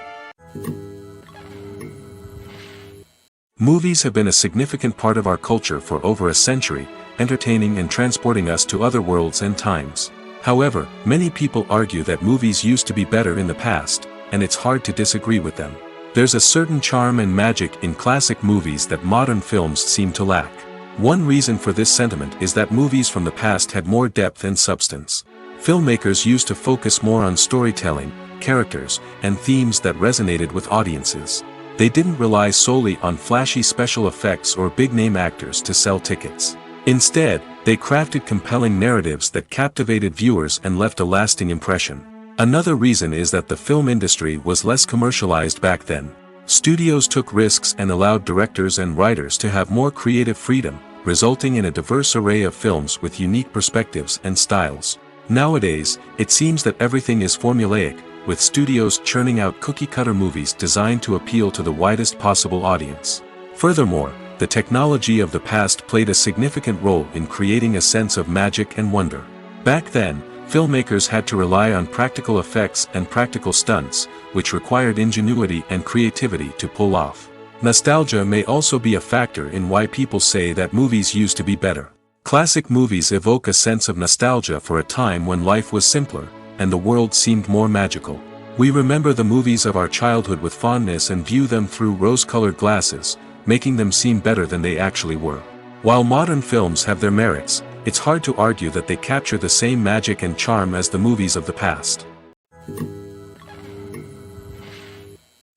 Movies have been a significant part of our culture for over a century, entertaining and transporting us to other worlds and times. However, many people argue that movies used to be better in the past, and it's hard to disagree with them. There's a certain charm and magic in classic movies that modern films seem to lack. One reason for this sentiment is that movies from the past had more depth and substance. Filmmakers used to focus more on storytelling, characters, and themes that resonated with audiences. They didn't rely solely on flashy special effects or big-name actors to sell tickets. Instead, they crafted compelling narratives that captivated viewers and left a lasting impression. Another reason is that the film industry was less commercialized back then. Studios took risks and allowed directors and writers to have more creative freedom, resulting in a diverse array of films with unique perspectives and styles. Nowadays, it seems that everything is formulaic, with studios churning out cookie-cutter movies designed to appeal to the widest possible audience. Furthermore, the technology of the past played a significant role in creating a sense of magic and wonder. Back then, filmmakers had to rely on practical effects and practical stunts, which required ingenuity and creativity to pull off. Nostalgia may also be a factor in why people say that movies used to be better. Classic movies evoke a sense of nostalgia for a time when life was simpler, and the world seemed more magical. We remember the movies of our childhood with fondness and view them through rose-colored glasses, making them seem better than they actually were. While modern films have their merits, it's hard to argue that they capture the same magic and charm as the movies of the past.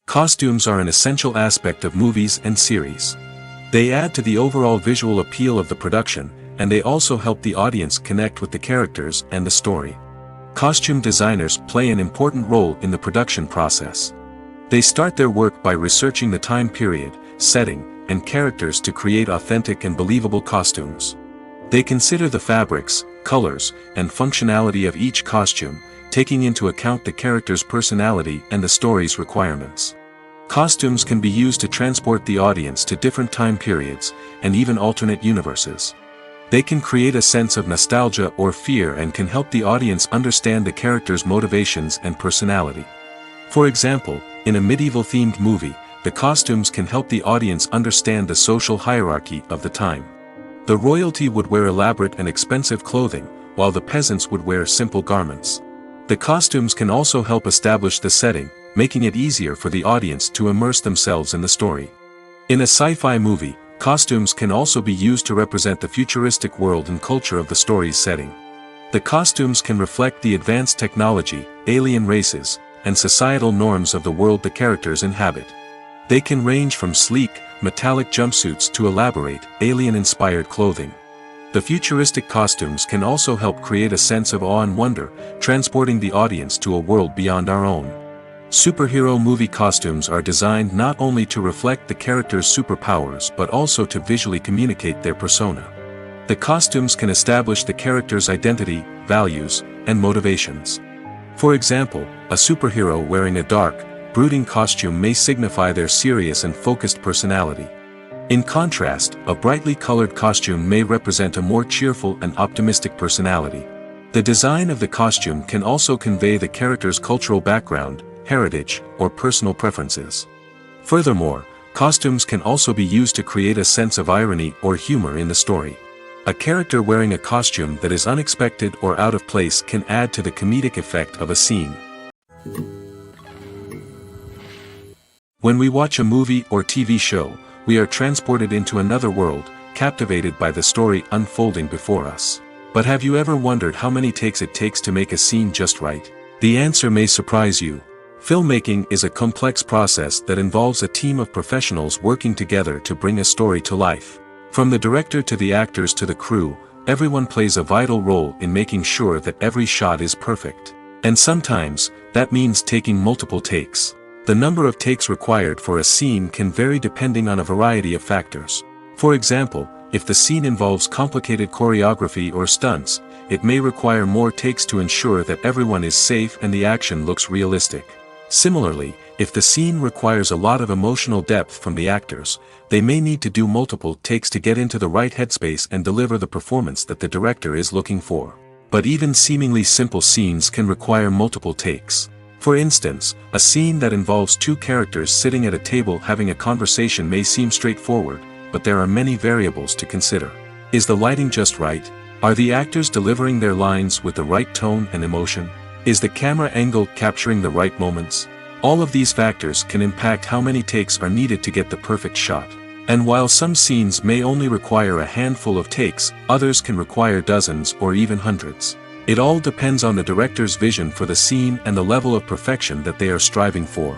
Costumes are an essential aspect of movies and series. They add to the overall visual appeal of the production, and they also help the audience connect with the characters and the story. Costume designers play an important role in the production process. They start their work by researching the time period, setting, and characters to create authentic and believable costumes. They consider the fabrics, colors, and functionality of each costume, taking into account the character's personality and the story's requirements. Costumes can be used to transport the audience to different time periods, and even alternate universes. They can create a sense of nostalgia or fear and can help the audience understand the character's motivations and personality. For example, in a medieval-themed movie, the costumes can help the audience understand the social hierarchy of the time. The royalty would wear elaborate and expensive clothing, while the peasants would wear simple garments. The costumes can also help establish the setting, making it easier for the audience to immerse themselves in the story. In a sci-fi movie, costumes can also be used to represent the futuristic world and culture of the story's setting. The costumes can reflect the advanced technology, alien races, and societal norms of the world the characters inhabit. They can range from sleek, metallic jumpsuits to elaborate, alien-inspired clothing. The futuristic costumes can also help create a sense of awe and wonder, transporting the audience to a world beyond our own. Superhero movie costumes are designed not only to reflect the character's superpowers but also to visually communicate their persona. The costumes can establish the character's identity, values, and motivations. For example, a superhero wearing a dark, brooding costume may signify their serious and focused personality. In contrast, a brightly colored costume may represent a more cheerful and optimistic personality. The design of the costume can also convey the character's cultural background, heritage, or personal preferences. Furthermore, costumes can also be used to create a sense of irony or humor in the story. A character wearing a costume that is unexpected or out of place can add to the comedic effect of a scene. When we watch a movie or TV show, we are transported into another world, captivated by the story unfolding before us. But have you ever wondered how many takes it takes to make a scene just right? The answer may surprise you. Filmmaking is a complex process that involves a team of professionals working together to bring a story to life. From the director to the actors to the crew, everyone plays a vital role in making sure that every shot is perfect. And sometimes, that means taking multiple takes. The number of takes required for a scene can vary depending on a variety of factors. For example, if the scene involves complicated choreography or stunts, it may require more takes to ensure that everyone is safe and the action looks realistic. Similarly, if the scene requires a lot of emotional depth from the actors, they may need to do multiple takes to get into the right headspace and deliver the performance that the director is looking for. But even seemingly simple scenes can require multiple takes. For instance, a scene that involves two characters sitting at a table having a conversation may seem straightforward, but there are many variables to consider. Is the lighting just right? Are the actors delivering their lines with the right tone and emotion? Is the camera angle capturing the right moments? All of these factors can impact how many takes are needed to get the perfect shot. And while some scenes may only require a handful of takes, others can require dozens or even hundreds. It all depends on the director's vision for the scene and the level of perfection that they are striving for.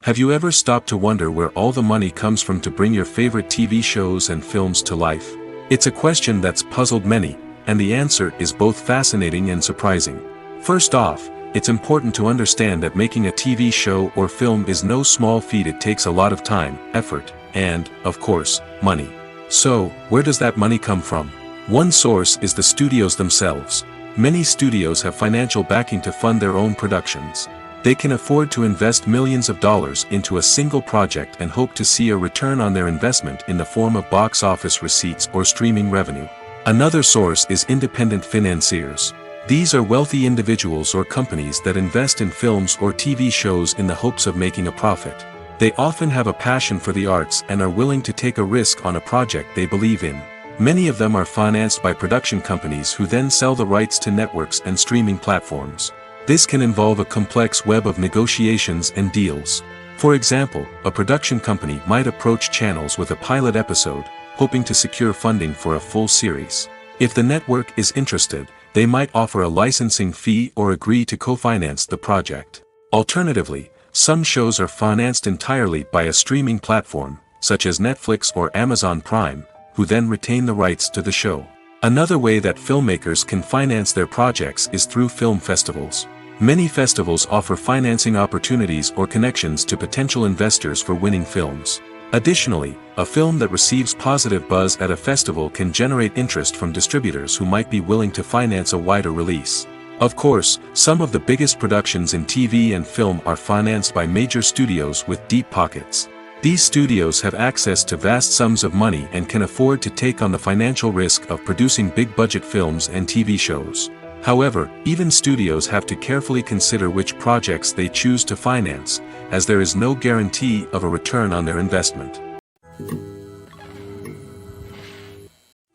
Have you ever stopped to wonder where all the money comes from to bring your favorite TV shows and films to life? It's a question that's puzzled many, and the answer is both fascinating and surprising. First off, it's important to understand that making a TV show or film is no small feat. It takes a lot of time, effort, and, of course, money. So, where does that money come from? One source is the studios themselves. Many studios have financial backing to fund their own productions. They can afford to invest millions of dollars into a single project and hope to see a return on their investment in the form of box office receipts or streaming revenue. Another source is independent financiers. These are wealthy individuals or companies that invest in films or TV shows in the hopes of making a profit. They often have a passion for the arts and are willing to take a risk on a project they believe in. Many of them are financed by production companies who then sell the rights to networks and streaming platforms. This can involve a complex web of negotiations and deals. For example, a production company might approach channels with a pilot episode, hoping to secure funding for a full series. If the network is interested, they might offer a licensing fee or agree to co-finance the project. Alternatively, some shows are financed entirely by a streaming platform, such as Netflix or Amazon Prime, who then retain the rights to the show. Another way that filmmakers can finance their projects is through film festivals. Many festivals offer financing opportunities or connections to potential investors for winning films. Additionally, a film that receives positive buzz at a festival can generate interest from distributors who might be willing to finance a wider release. Of course, some of the biggest productions in TV and film are financed by major studios with deep pockets. These studios have access to vast sums of money and can afford to take on the financial risk of producing big-budget films and TV shows. However, even studios have to carefully consider which projects they choose to finance, as there is no guarantee of a return on their investment.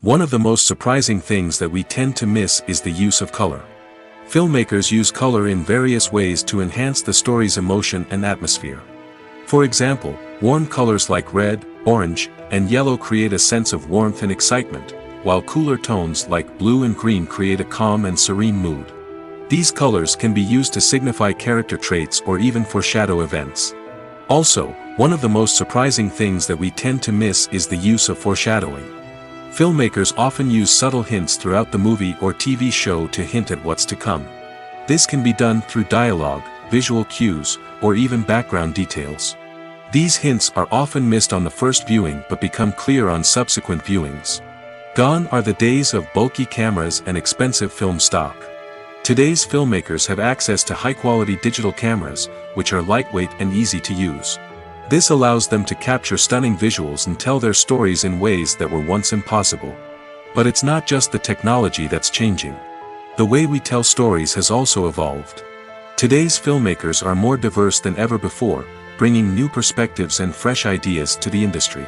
One of the most surprising things that we tend to miss is the use of color. Filmmakers use color in various ways to enhance the story's emotion and atmosphere. For example, warm colors like red, orange, and yellow create a sense of warmth and excitement, while cooler tones like blue and green create a calm and serene mood. These colors can be used to signify character traits or even foreshadow events. Also, one of the most surprising things that we tend to miss is the use of foreshadowing. Filmmakers often use subtle hints throughout the movie or TV show to hint at what's to come. This can be done through dialogue, visual cues, or even background details. These hints are often missed on the first viewing but become clear on subsequent viewings. Gone are the days of bulky cameras and expensive film stock. Today's filmmakers have access to high-quality digital cameras, which are lightweight and easy to use. This allows them to capture stunning visuals and tell their stories in ways that were once impossible. But it's not just the technology that's changing. The way we tell stories has also evolved. Today's filmmakers are more diverse than ever before, bringing new perspectives and fresh ideas to the industry.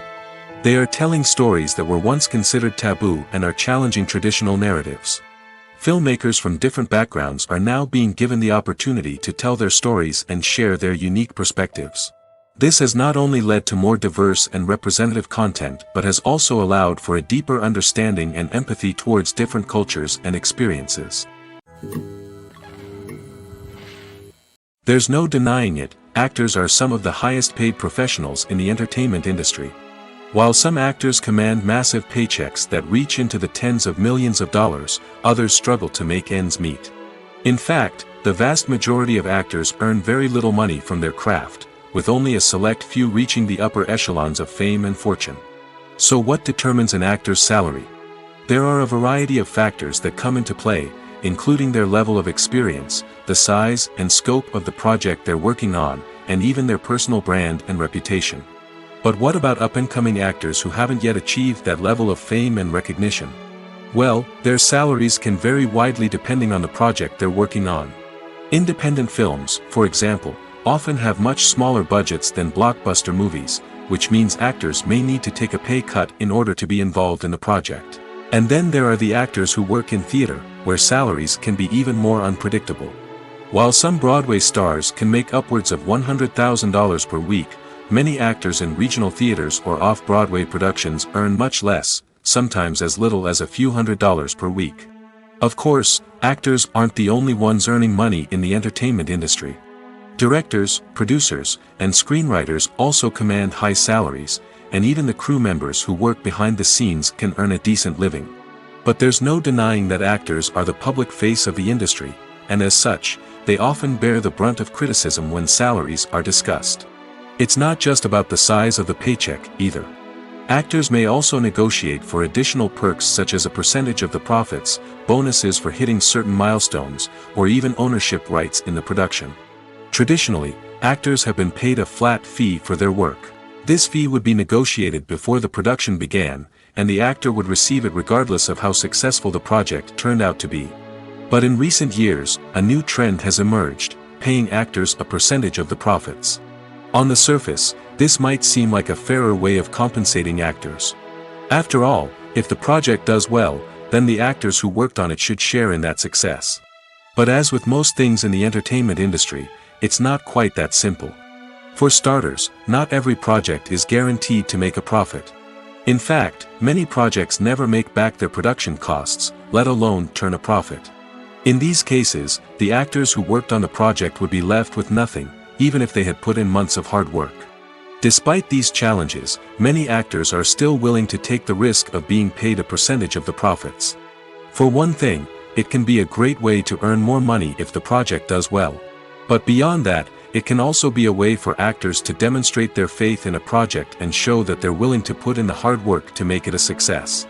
They are telling stories that were once considered taboo and are challenging traditional narratives. Filmmakers from different backgrounds are now being given the opportunity to tell their stories and share their unique perspectives. This has not only led to more diverse and representative content but has also allowed for a deeper understanding and empathy towards different cultures and experiences. There's no denying it, actors are some of the highest paid professionals in the entertainment industry. While some actors command massive paychecks that reach into the tens of millions of dollars, others struggle to make ends meet. In fact, the vast majority of actors earn very little money from their craft, with only a select few reaching the upper echelons of fame and fortune. So what determines an actor's salary? There are a variety of factors that come into play, including their level of experience, the size and scope of the project they're working on, and even their personal brand and reputation. But what about up-and-coming actors who haven't yet achieved that level of fame and recognition? Well, their salaries can vary widely depending on the project they're working on. Independent films, for example, often have much smaller budgets than blockbuster movies, which means actors may need to take a pay cut in order to be involved in the project. And then there are the actors who work in theater, where salaries can be even more unpredictable. While some Broadway stars can make upwards of $100,000 per week, many actors in regional theaters or off-Broadway productions earn much less, sometimes as little as a few $100s per week. Of course, actors aren't the only ones earning money in the entertainment industry. Directors, producers, and screenwriters also command high salaries, and even the crew members who work behind the scenes can earn a decent living. But there's no denying that actors are the public face of the industry, and as such, they often bear the brunt of criticism when salaries are discussed. It's not just about the size of the paycheck, either. Actors may also negotiate for additional perks such as a percentage of the profits, bonuses for hitting certain milestones, or even ownership rights in the production. Traditionally, actors have been paid a flat fee for their work. This fee would be negotiated before the production began, and the actor would receive it regardless of how successful the project turned out to be. But in recent years, a new trend has emerged, paying actors a percentage of the profits. On the surface, this might seem like a fairer way of compensating actors. After all, if the project does well, then the actors who worked on it should share in that success. But as with most things in the entertainment industry, it's not quite that simple. For starters, not every project is guaranteed to make a profit. In fact, many projects never make back their production costs, let alone turn a profit. In these cases, the actors who worked on the project would be left with nothing, even if they had put in months of hard work. Despite these challenges, many actors are still willing to take the risk of being paid a percentage of the profits. For one thing, it can be a great way to earn more money if the project does well. But beyond that, it can also be a way for actors to demonstrate their faith in a project and show that they're willing to put in the hard work to make it a success.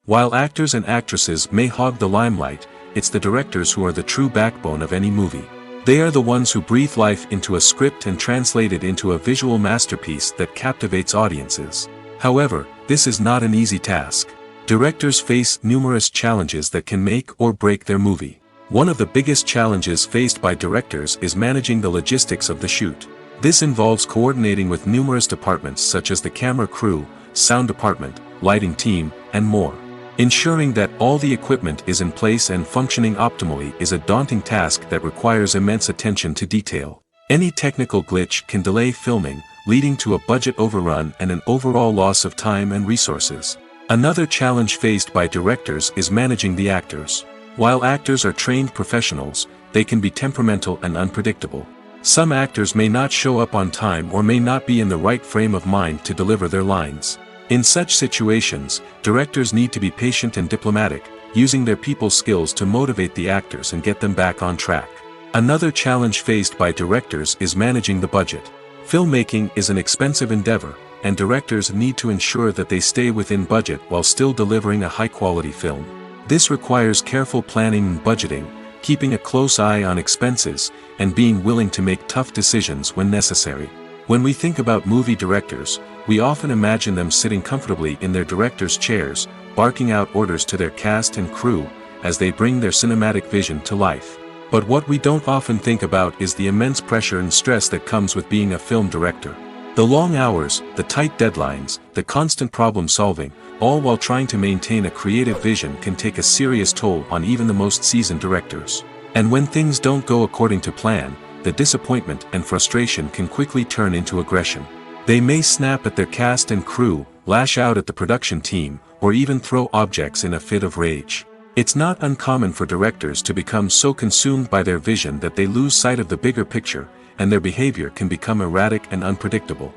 While actors and actresses may hog the limelight, it's the directors who are the true backbone of any movie. They are the ones who breathe life into a script and translate it into a visual masterpiece that captivates audiences. However, this is not an easy task. Directors face numerous challenges that can make or break their movie. One of the biggest challenges faced by directors is managing the logistics of the shoot. This involves coordinating with numerous departments such as the camera crew, sound department, lighting team, and more. Ensuring that all the equipment is in place and functioning optimally is a daunting task that requires immense attention to detail. Any technical glitch can delay filming, leading to a budget overrun and an overall loss of time and resources. Another challenge faced by directors is managing the actors. While actors are trained professionals, they can be temperamental and unpredictable. Some actors may not show up on time or may not be in the right frame of mind to deliver their lines. In such situations, directors need to be patient and diplomatic, using their people skills to motivate the actors and get them back on track. Another challenge faced by directors is managing the budget. Filmmaking is an expensive endeavor, and directors need to ensure that they stay within budget while still delivering a high-quality film. This requires careful planning and budgeting, keeping a close eye on expenses, and being willing to make tough decisions when necessary. When we think about movie directors, we often imagine them sitting comfortably in their director's chairs, barking out orders to their cast and crew, as they bring their cinematic vision to life. But what we don't often think about is the immense pressure and stress that comes with being a film director. The long hours, the tight deadlines, the constant problem solving, all while trying to maintain a creative vision can take a serious toll on even the most seasoned directors. And when things don't go according to plan, the disappointment and frustration can quickly turn into aggression. They may snap at their cast and crew, lash out at the production team, or even throw objects in a fit of rage. It's not uncommon for directors to become so consumed by their vision that they lose sight of the bigger picture, and their behavior can become erratic and unpredictable.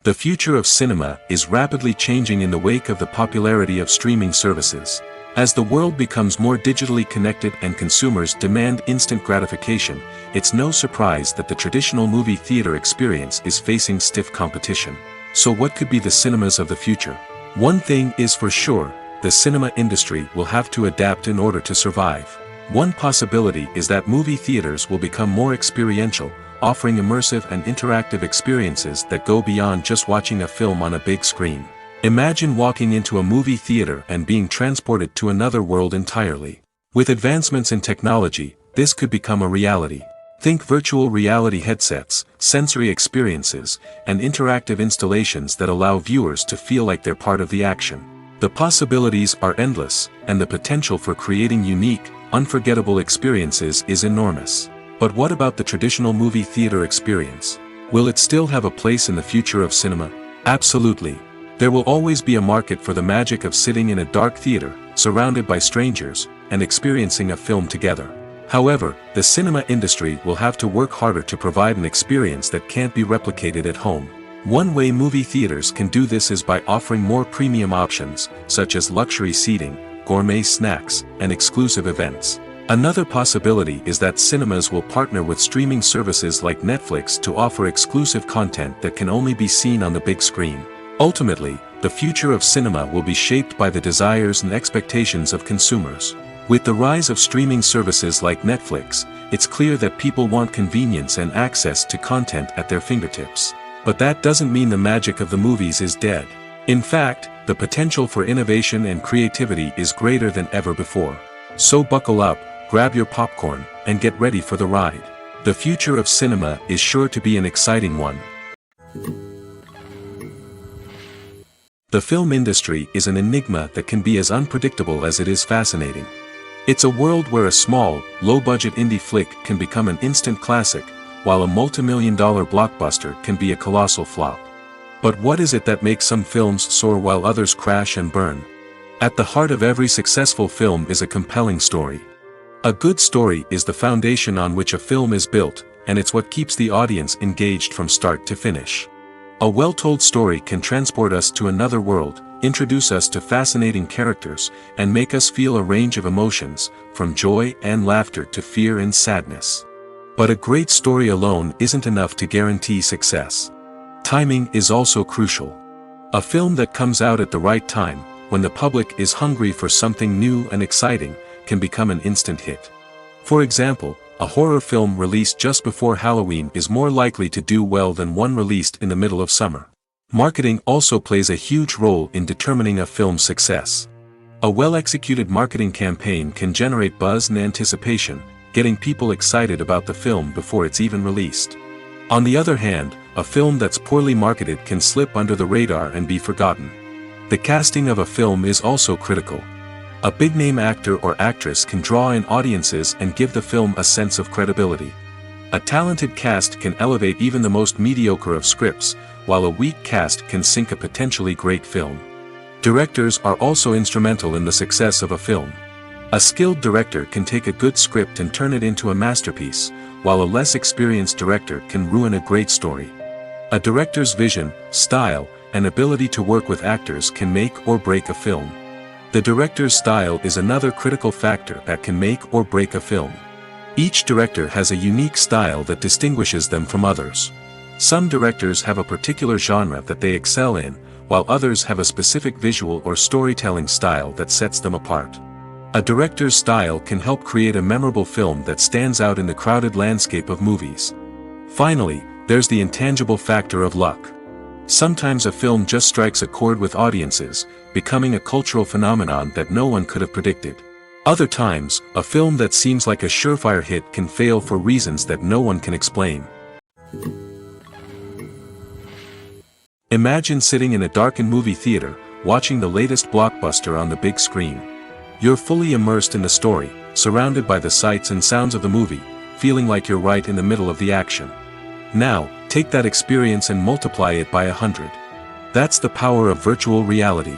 The future of cinema is rapidly changing in the wake of the popularity of streaming services. As the world becomes more digitally connected and consumers demand instant gratification, it's no surprise that the traditional movie theater experience is facing stiff competition. So what could be the cinemas of the future? One thing is for sure, the cinema industry will have to adapt in order to survive. One possibility is that movie theaters will become more experiential, offering immersive and interactive experiences that go beyond just watching a film on a big screen. Imagine walking into a movie theater and being transported to another world entirely. With advancements in technology, this could become a reality. Think virtual reality headsets, sensory experiences, and interactive installations that allow viewers to feel like they're part of the action. The possibilities are endless, and the potential for creating unique, unforgettable experiences is enormous. But what about the traditional movie theater experience? Will it still have a place in the future of cinema? Absolutely. There will always be a market for the magic of sitting in a dark theater, surrounded by strangers, and experiencing a film together. However, the cinema industry will have to work harder to provide an experience that can't be replicated at home. One way movie theaters can do this is by offering more premium options, such as luxury seating, gourmet snacks, and exclusive events. Another possibility is that cinemas will partner with streaming services like Netflix to offer exclusive content that can only be seen on the big screen. Ultimately, the future of cinema will be shaped by the desires and expectations of consumers. With the rise of streaming services like Netflix, it's clear that people want convenience and access to content at their fingertips. But that doesn't mean the magic of the movies is dead. In fact, the potential for innovation and creativity is greater than ever before. So buckle up, grab your popcorn, and get ready for the ride. The future of cinema is sure to be an exciting one. The film industry is an enigma that can be as unpredictable as it is fascinating. It's a world where a small, low-budget indie flick can become an instant classic, while a multi-million-dollar blockbuster can be a colossal flop. But what is it that makes some films soar while others crash and burn? At the heart of every successful film is a compelling story. A good story is the foundation on which a film is built, and it's what keeps the audience engaged from start to finish. A well-told story can transport us to another world, introduce us to fascinating characters, and make us feel a range of emotions, from joy and laughter to fear and sadness. But a great story alone isn't enough to guarantee success. Timing is also crucial. A film that comes out at the right time, when the public is hungry for something new and exciting, can become an instant hit. For example, a horror film released just before Halloween is more likely to do well than one released in the middle of summer. Marketing also plays a huge role in determining a film's success. A well-executed marketing campaign can generate buzz and anticipation, getting people excited about the film before it's even released. On the other hand, a film that's poorly marketed can slip under the radar and be forgotten. The casting of a film is also critical. A big-name actor or actress can draw in audiences and give the film a sense of credibility. A talented cast can elevate even the most mediocre of scripts, while a weak cast can sink a potentially great film. Directors are also instrumental in the success of a film. A skilled director can take a good script and turn it into a masterpiece, while a less experienced director can ruin a great story. A director's vision, style, and ability to work with actors can make or break a film. The director's style is another critical factor that can make or break a film. Each director has a unique style that distinguishes them from others. Some directors have a particular genre that they excel in, while others have a specific visual or storytelling style that sets them apart. A director's style can help create a memorable film that stands out in the crowded landscape of movies. Finally, there's the intangible factor of luck. Sometimes a film just strikes a chord with audiences, becoming a cultural phenomenon that no one could have predicted. Other times, a film that seems like a surefire hit can fail for reasons that no one can explain. Imagine sitting in a darkened movie theater, watching the latest blockbuster on the big screen. You're fully immersed in the story, surrounded by the sights and sounds of the movie, feeling like you're right in the middle of the action. Now, take that experience and multiply it by 100. That's the power of virtual reality.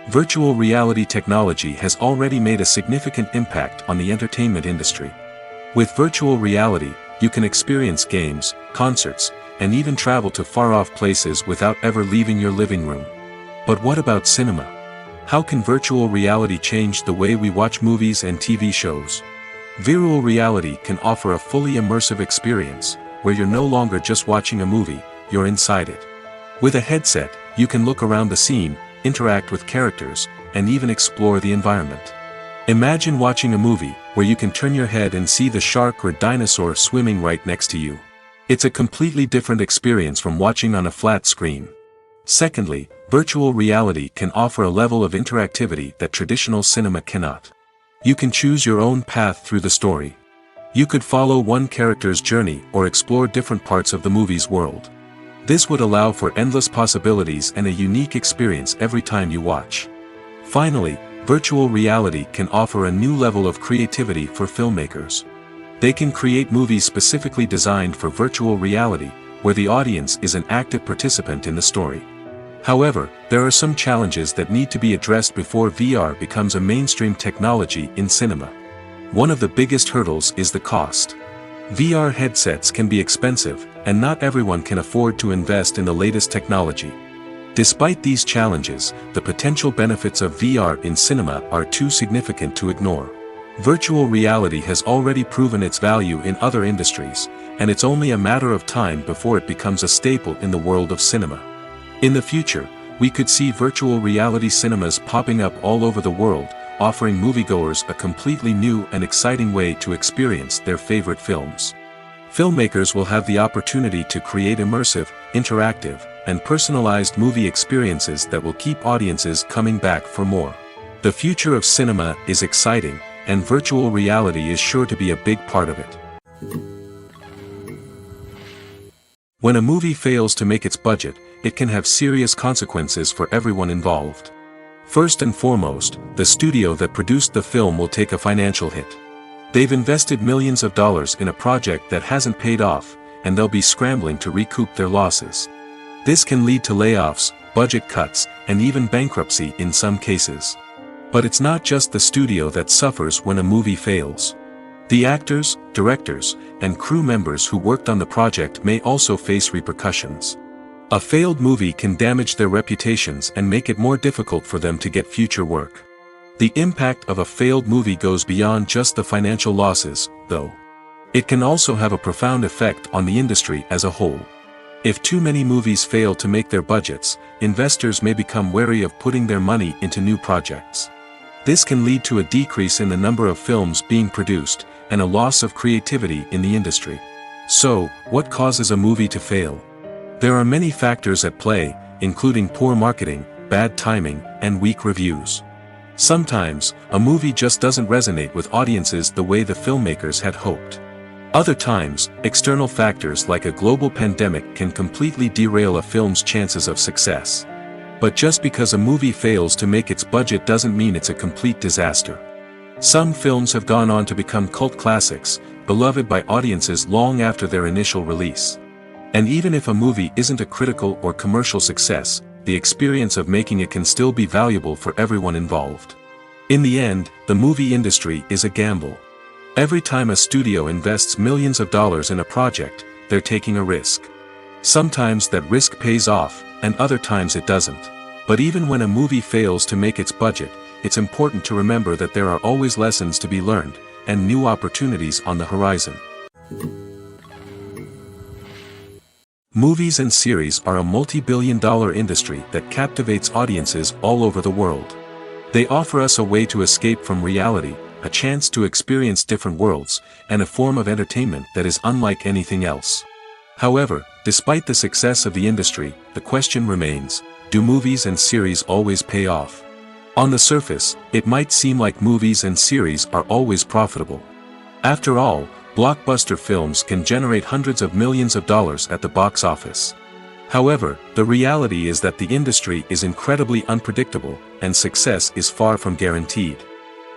Virtual reality technology has already made a significant impact on the entertainment industry. With virtual reality, you can experience games, concerts, and even travel to far-off places without ever leaving your living room. But what about cinema? How can virtual reality change the way we watch movies and TV shows? Virtual reality can offer a fully immersive experience, where you're no longer just watching a movie, you're inside it. With a headset, you can look around the scene, interact with characters, and even explore the environment. Imagine watching a movie where you can turn your head and see the shark or dinosaur swimming right next to you. It's a completely different experience from watching on a flat screen. Secondly, virtual reality can offer a level of interactivity that traditional cinema cannot. You can choose your own path through the story. You could follow one character's journey or explore different parts of the movie's world. This would allow for endless possibilities and a unique experience every time you watch. Finally, virtual reality can offer a new level of creativity for filmmakers. They can create movies specifically designed for virtual reality, where the audience is an active participant in the story. However, there are some challenges that need to be addressed before VR becomes a mainstream technology in cinema. One of the biggest hurdles is the cost. VR headsets can be expensive, and not everyone can afford to invest in the latest technology. Despite these challenges, the potential benefits of VR in cinema are too significant to ignore. Virtual reality has already proven its value in other industries, and it's only a matter of time before it becomes a staple in the world of cinema. In the future, we could see virtual reality cinemas popping up all over the world, offering moviegoers a completely new and exciting way to experience their favorite films. Filmmakers will have the opportunity to create immersive, interactive, and personalized movie experiences that will keep audiences coming back for more. The future of cinema is exciting, and virtual reality is sure to be a big part of it. When a movie fails to make its budget, it can have serious consequences for everyone involved. First and foremost, the studio that produced the film will take a financial hit. They've invested millions of dollars in a project that hasn't paid off, and they'll be scrambling to recoup their losses. This can lead to layoffs, budget cuts, and even bankruptcy in some cases. But it's not just the studio that suffers when a movie fails. The actors, directors, and crew members who worked on the project may also face repercussions. A failed movie can damage their reputations and make it more difficult for them to get future work. The impact of a failed movie goes beyond just the financial losses, though. It can also have a profound effect on the industry as a whole. If too many movies fail to make their budgets, investors may become wary of putting their money into new projects. This can lead to a decrease in the number of films being produced, and a loss of creativity in the industry. So, what causes a movie to fail? There are many factors at play, including poor marketing, bad timing, and weak reviews. Sometimes, a movie just doesn't resonate with audiences the way the filmmakers had hoped. Other times, external factors like a global pandemic can completely derail a film's chances of success. But just because a movie fails to make its budget doesn't mean it's a complete disaster. Some films have gone on to become cult classics, beloved by audiences long after their initial release. And even if a movie isn't a critical or commercial success, the experience of making it can still be valuable for everyone involved. In the end, the movie industry is a gamble. Every time a studio invests millions of dollars in a project, they're taking a risk. Sometimes that risk pays off, and other times it doesn't. But even when a movie fails to make its budget, it's important to remember that there are always lessons to be learned, and new opportunities on the horizon. Movies and series are a multi-billion-dollar industry that captivates audiences all over the world. They offer us a way to escape from reality, a chance to experience different worlds, and a form of entertainment that is unlike anything else. However, despite the success of the industry, the question remains, do movies and series always pay off? On the surface, it might seem like movies and series are always profitable. After all, blockbuster films can generate hundreds of millions of dollars at the box office. However, the reality is that the industry is incredibly unpredictable, and success is far from guaranteed.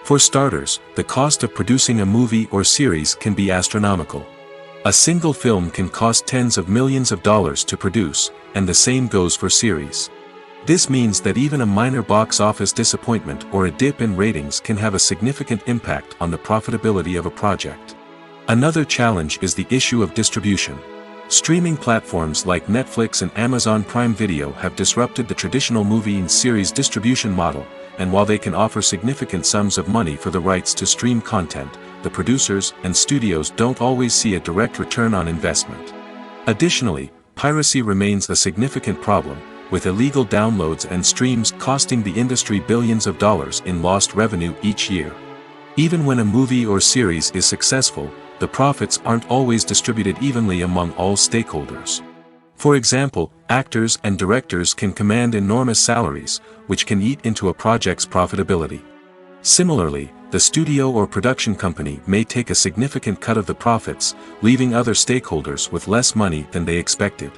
For starters, the cost of producing a movie or series can be astronomical. A single film can cost tens of millions of dollars to produce, and the same goes for series. This means that even a minor box office disappointment or a dip in ratings can have a significant impact on the profitability of a project. Another challenge is the issue of distribution. Streaming platforms like Netflix and Amazon Prime Video have disrupted the traditional movie and series distribution model, and while they can offer significant sums of money for the rights to stream content, the producers and studios don't always see a direct return on investment. Additionally, piracy remains a significant problem, with illegal downloads and streams costing the industry billions of dollars in lost revenue each year. Even when a movie or series is successful, the profits aren't always distributed evenly among all stakeholders. For example, actors and directors can command enormous salaries, which can eat into a project's profitability. Similarly, the studio or production company may take a significant cut of the profits, leaving other stakeholders with less money than they expected.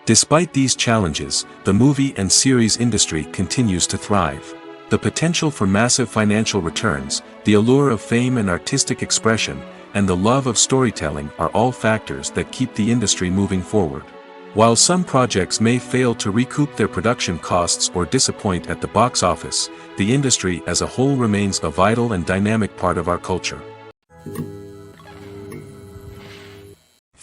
Despite these challenges, the movie and series industry continues to thrive. The potential for massive financial returns, the allure of fame and artistic expression, and the love of storytelling are all factors that keep the industry moving forward. While some projects may fail to recoup their production costs or disappoint at the box office, the industry as a whole remains a vital and dynamic part of our culture.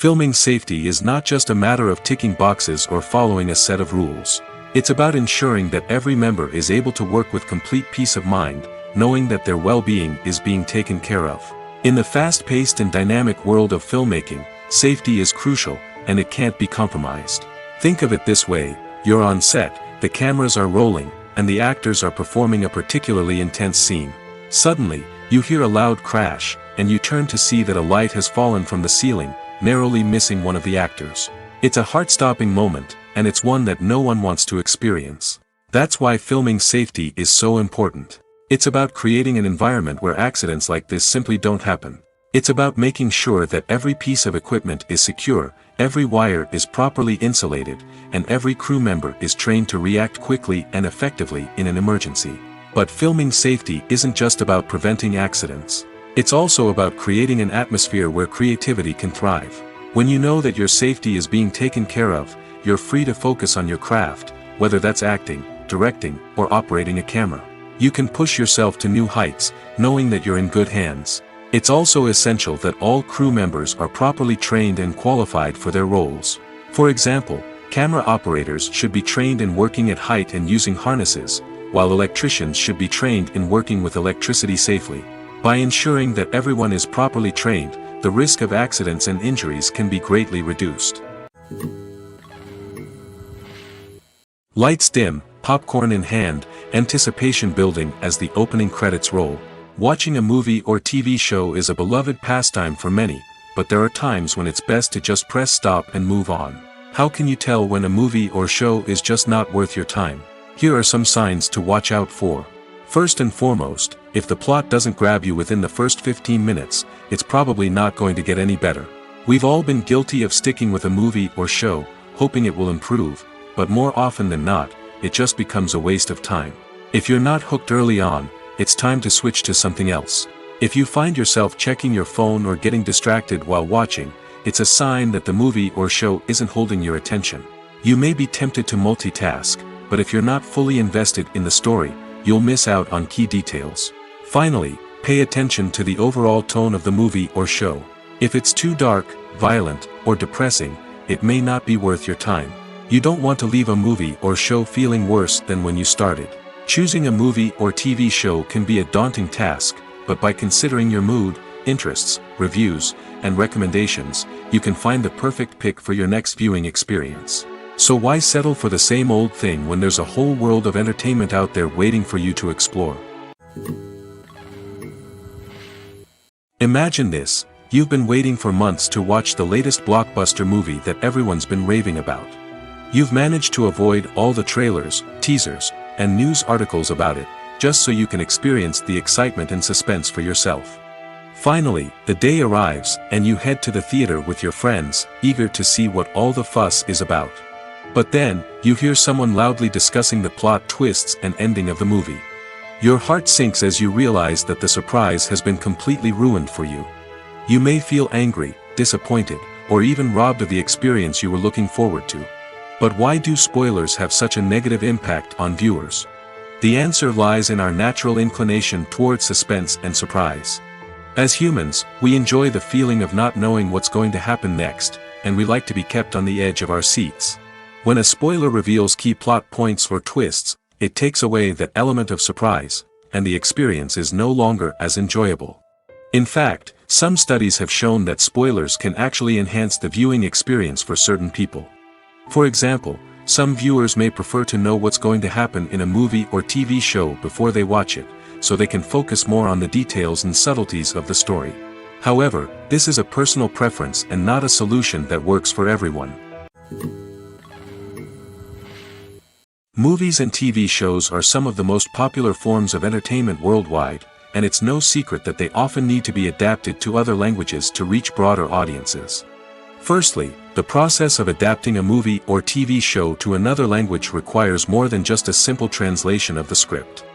Filming safety is not just a matter of ticking boxes or following a set of rules. It's about ensuring that every member is able to work with complete peace of mind, knowing that their well-being is being taken care of. In the fast-paced and dynamic world of filmmaking, safety is crucial, and it can't be compromised. Think of it this way: you're on set, the cameras are rolling, and the actors are performing a particularly intense scene. Suddenly, you hear a loud crash, and you turn to see that a light has fallen from the ceiling, narrowly missing one of the actors. It's a heart-stopping moment, and it's one that no one wants to experience. That's why filming safety is so important. It's about creating an environment where accidents like this simply don't happen. It's about making sure that every piece of equipment is secure, every wire is properly insulated, and every crew member is trained to react quickly and effectively in an emergency. But filming safety isn't just about preventing accidents. It's also about creating an atmosphere where creativity can thrive. When you know that your safety is being taken care of, you're free to focus on your craft, whether that's acting, directing, or operating a camera. You can push yourself to new heights, knowing that you're in good hands. It's also essential that all crew members are properly trained and qualified for their roles. For example, camera operators should be trained in working at height and using harnesses, while electricians should be trained in working with electricity safely. By ensuring that everyone is properly trained, the risk of accidents and injuries can be greatly reduced. Lights dim, popcorn in hand, anticipation building as the opening credits roll. Watching a movie or TV show is a beloved pastime for many, but there are times when it's best to just press stop and move on. How can you tell when a movie or show is just not worth your time? Here are some signs to watch out for. First and foremost, if the plot doesn't grab you within the first 15 minutes, it's probably not going to get any better. We've all been guilty of sticking with a movie or show, hoping it will improve, but more often than not, it just becomes a waste of time. If you're not hooked early on, it's time to switch to something else. If you find yourself checking your phone or getting distracted while watching, it's a sign that the movie or show isn't holding your attention. You may be tempted to multitask, but if you're not fully invested in the story, you'll miss out on key details. Finally, pay attention to the overall tone of the movie or show. If it's too dark, violent, or depressing, it may not be worth your time. You don't want to leave a movie or show feeling worse than when you started. Choosing a movie or TV show can be a daunting task, but by considering your mood, interests, reviews, and recommendations, you can find the perfect pick for your next viewing experience. So why settle for the same old thing when there's a whole world of entertainment out there waiting for you to explore? Imagine this: you've been waiting for months to watch the latest blockbuster movie that everyone's been raving about. You've managed to avoid all the trailers, teasers, and news articles about it, just so you can experience the excitement and suspense for yourself. Finally, the day arrives, and you head to the theater with your friends, eager to see what all the fuss is about. But then, you hear someone loudly discussing the plot twists and ending of the movie. Your heart sinks as you realize that the surprise has been completely ruined for you. You may feel angry, disappointed, or even robbed of the experience you were looking forward to. But why do spoilers have such a negative impact on viewers? The answer lies in our natural inclination toward suspense and surprise. As humans, we enjoy the feeling of not knowing what's going to happen next, and we like to be kept on the edge of our seats. When a spoiler reveals key plot points or twists, it takes away that element of surprise, and the experience is no longer as enjoyable. In fact, some studies have shown that spoilers can actually enhance the viewing experience for certain people. For example, some viewers may prefer to know what's going to happen in a movie or TV show before they watch it, so they can focus more on the details and subtleties of the story. However, this is a personal preference and not a solution that works for everyone. Movies and TV shows are some of the most popular forms of entertainment worldwide, and it's no secret that they often need to be adapted to other languages to reach broader audiences. Firstly, the process of adapting a movie or TV show to another language requires more than just a simple translation of the script.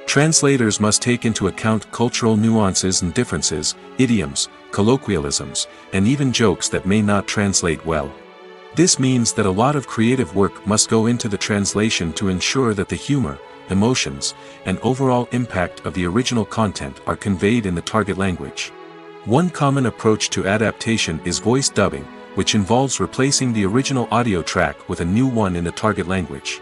Translators must take into account cultural nuances and differences, idioms, colloquialisms, and even jokes that may not translate well. This means that a lot of creative work must go into the translation to ensure that the humor, emotions, and overall impact of the original content are conveyed in the target language. One common approach to adaptation is voice dubbing, which involves replacing the original audio track with a new one in the target language.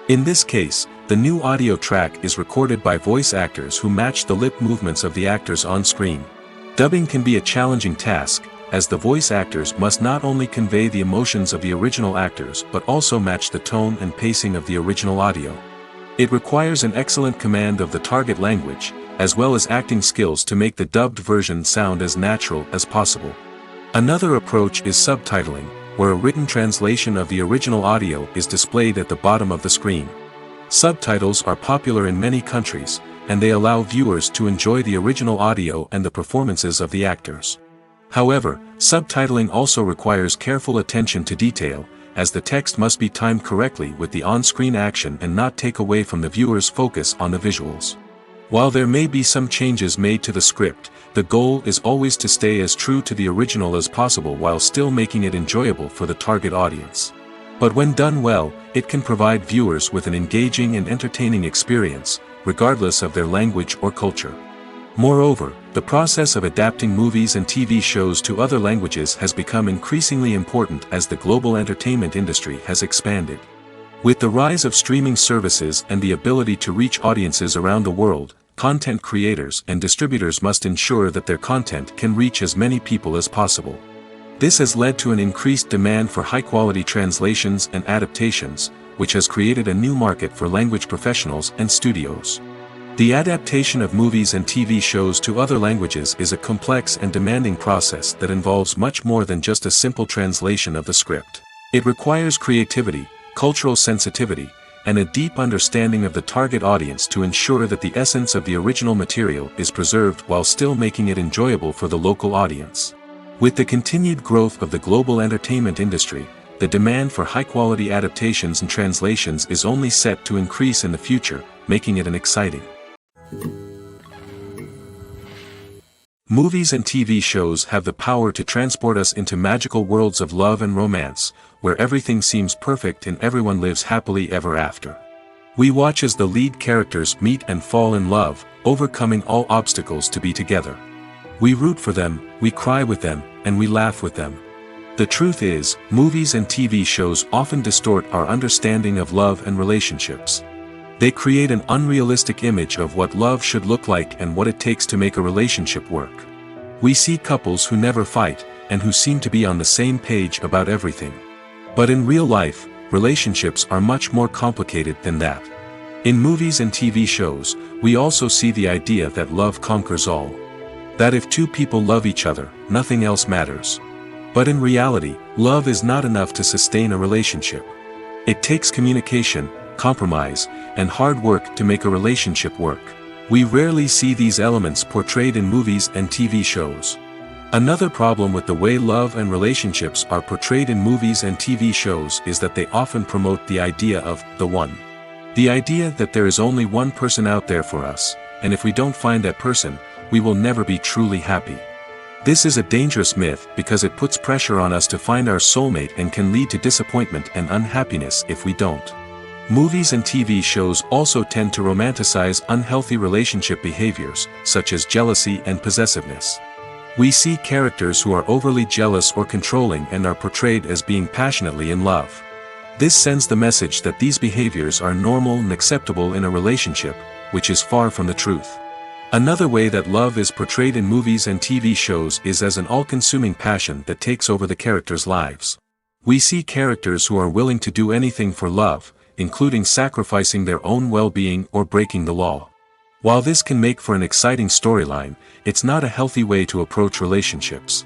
In this case, the new audio track is recorded by voice actors who match the lip movements of the actors on screen. Dubbing can be a challenging task, as the voice actors must not only convey the emotions of the original actors but also match the tone and pacing of the original audio. It requires an excellent command of the target language, as well as acting skills to make the dubbed version sound as natural as possible. Another approach is subtitling, where a written translation of the original audio is displayed at the bottom of the screen. Subtitles are popular in many countries, and they allow viewers to enjoy the original audio and the performances of the actors. However, subtitling also requires careful attention to detail, as the text must be timed correctly with the on-screen action and not take away from the viewer's focus on the visuals. While there may be some changes made to the script, the goal is always to stay as true to the original as possible while still making it enjoyable for the target audience. But when done well, it can provide viewers with an engaging and entertaining experience, regardless of their language or culture. Moreover, the process of adapting movies and TV shows to other languages has become increasingly important as the global entertainment industry has expanded. With the rise of streaming services and the ability to reach audiences around the world, content creators and distributors must ensure that their content can reach as many people as possible. This has led to an increased demand for high-quality translations and adaptations, which has created a new market for language professionals and studios. The adaptation of movies and TV shows to other languages is a complex and demanding process that involves much more than just a simple translation of the script. It requires creativity, cultural sensitivity, and a deep understanding of the target audience to ensure that the essence of the original material is preserved while still making it enjoyable for the local audience. With the continued growth of the global entertainment industry, the demand for high-quality adaptations and translations is only set to increase in the future, making it an exciting. Movies and TV shows have the power to transport us into magical worlds of love and romance, where everything seems perfect and everyone lives happily ever after. We watch as the lead characters meet and fall in love, overcoming all obstacles to be together. We root for them, we cry with them, and we laugh with them. The truth is, movies and TV shows often distort our understanding of love and relationships. They create an unrealistic image of what love should look like and what it takes to make a relationship work. We see couples who never fight, and who seem to be on the same page about everything. But in real life, relationships are much more complicated than that. In movies and TV shows, we also see the idea that love conquers all. That if two people love each other, nothing else matters. But in reality, love is not enough to sustain a relationship. It takes communication, compromise, and hard work to make a relationship work. We rarely see these elements portrayed in movies and TV shows. Another problem with the way love and relationships are portrayed in movies and TV shows is that they often promote the idea of the one. The idea that there is only one person out there for us, and if we don't find that person, we will never be truly happy. This is a dangerous myth because it puts pressure on us to find our soulmate and can lead to disappointment and unhappiness if we don't. Movies and TV shows also tend to romanticize unhealthy relationship behaviors, such as jealousy and possessiveness. We see characters who are overly jealous or controlling and are portrayed as being passionately in love. This sends the message that these behaviors are normal and acceptable in a relationship, which is far from the truth. Another way that love is portrayed in movies and TV shows is as an all-consuming passion that takes over the characters' lives. We see characters who are willing to do anything for love, including sacrificing their own well-being or breaking the law. While this can make for an exciting storyline, it's not a healthy way to approach relationships.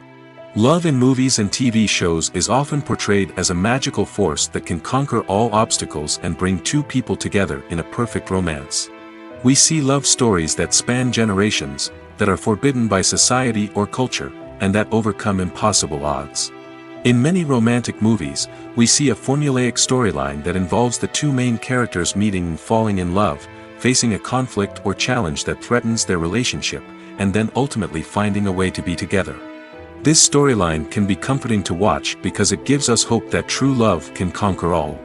Love in movies and TV shows is often portrayed as a magical force that can conquer all obstacles and bring two people together in a perfect romance. We see love stories that span generations, that are forbidden by society or culture, and that overcome impossible odds. In many romantic movies, we see a formulaic storyline that involves the two main characters meeting and falling in love, facing a conflict or challenge that threatens their relationship, and then ultimately finding a way to be together. This storyline can be comforting to watch because it gives us hope that true love can conquer all.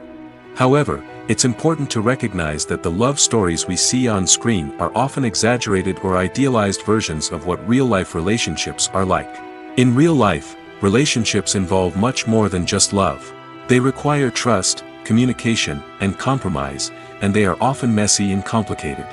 However, it's important to recognize that the love stories we see on screen are often exaggerated or idealized versions of what real-life relationships are like. In real life, relationships involve much more than just love. They require trust, communication, and compromise, and they are often messy and complicated.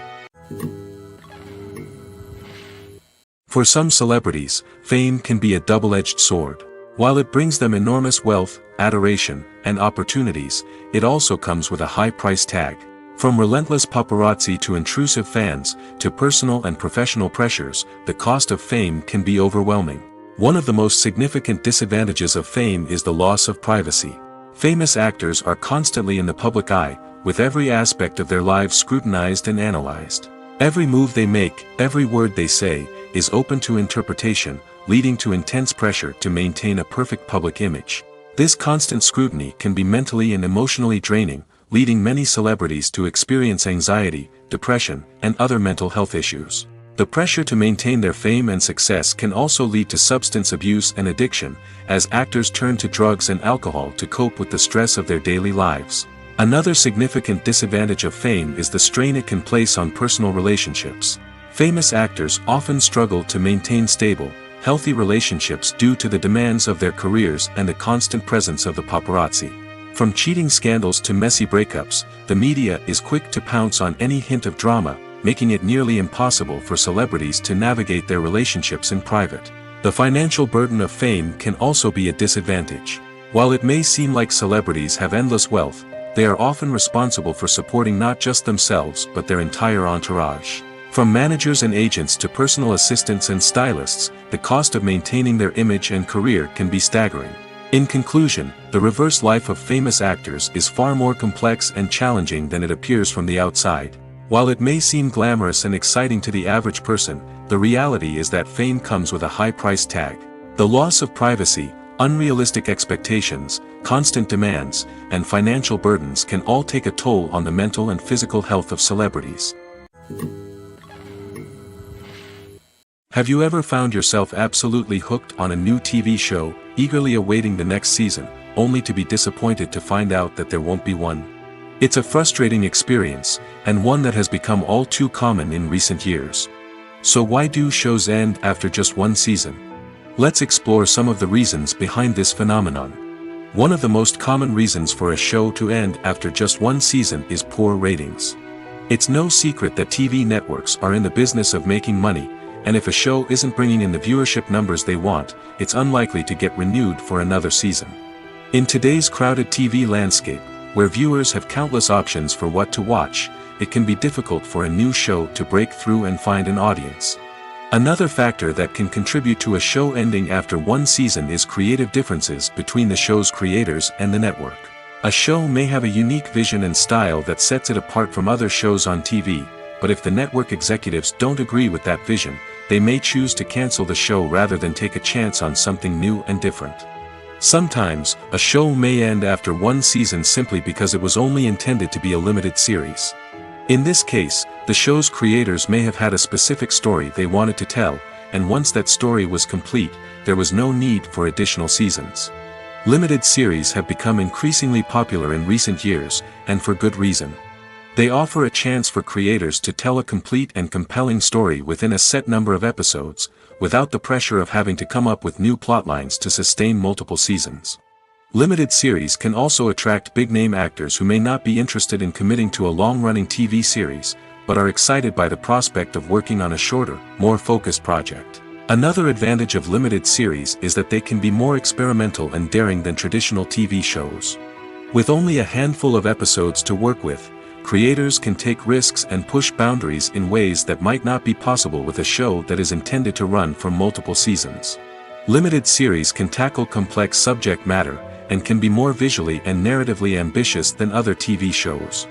For some celebrities, fame can be a double-edged sword. While it brings them enormous wealth, adoration, and opportunities, it also comes with a high price tag. From relentless paparazzi to intrusive fans, to personal and professional pressures, the cost of fame can be overwhelming. One of the most significant disadvantages of fame is the loss of privacy. Famous actors are constantly in the public eye, with every aspect of their lives scrutinized and analyzed. Every move they make, every word they say, is open to interpretation, leading to intense pressure to maintain a perfect public image. This constant scrutiny can be mentally and emotionally draining, leading many celebrities to experience anxiety, depression, and other mental health issues. The pressure to maintain their fame and success can also lead to substance abuse and addiction, as actors turn to drugs and alcohol to cope with the stress of their daily lives. Another significant disadvantage of fame is the strain it can place on personal relationships. Famous actors often struggle to maintain stable, healthy relationships due to the demands of their careers and the constant presence of the paparazzi. From cheating scandals to messy breakups, the media is quick to pounce on any hint of drama, making it nearly impossible for celebrities to navigate their relationships in private. The financial burden of fame can also be a disadvantage. While it may seem like celebrities have endless wealth, they are often responsible for supporting not just themselves but their entire entourage. From managers and agents to personal assistants and stylists, the cost of maintaining their image and career can be staggering. In conclusion, the reverse life of famous actors is far more complex and challenging than it appears from the outside. While it may seem glamorous and exciting to the average person, the reality is that fame comes with a high price tag. The loss of privacy, unrealistic expectations, constant demands, and financial burdens can all take a toll on the mental and physical health of celebrities. Have you ever found yourself absolutely hooked on a new TV show, eagerly awaiting the next season, only to be disappointed to find out that there won't be one? It's a frustrating experience, and one that has become all too common in recent years. So why do shows end after just one season? Let's explore some of the reasons behind this phenomenon. One of the most common reasons for a show to end after just one season is poor ratings. It's no secret that TV networks are in the business of making money, and if a show isn't bringing in the viewership numbers they want, it's unlikely to get renewed for another season. In today's crowded TV landscape, where viewers have countless options for what to watch, it can be difficult for a new show to break through and find an audience. Another factor that can contribute to a show ending after one season is creative differences between the show's creators and the network. A show may have a unique vision and style that sets it apart from other shows on TV, but if the network executives don't agree with that vision, they may choose to cancel the show rather than take a chance on something new and different. Sometimes, a show may end after one season simply because it was only intended to be a limited series. In this case, the show's creators may have had a specific story they wanted to tell, and once that story was complete, there was no need for additional seasons. Limited series have become increasingly popular in recent years, and for good reason. They offer a chance for creators to tell a complete and compelling story within a set number of episodes, without the pressure of having to come up with new plotlines to sustain multiple seasons. Limited series can also attract big-name actors who may not be interested in committing to a long-running TV series, but are excited by the prospect of working on a shorter, more focused project. Another advantage of limited series is that they can be more experimental and daring than traditional TV shows. With only a handful of episodes to work with, creators can take risks and push boundaries in ways that might not be possible with a show that is intended to run for multiple seasons. Limited series can tackle complex subject matter, and can be more visually and narratively ambitious than other TV shows.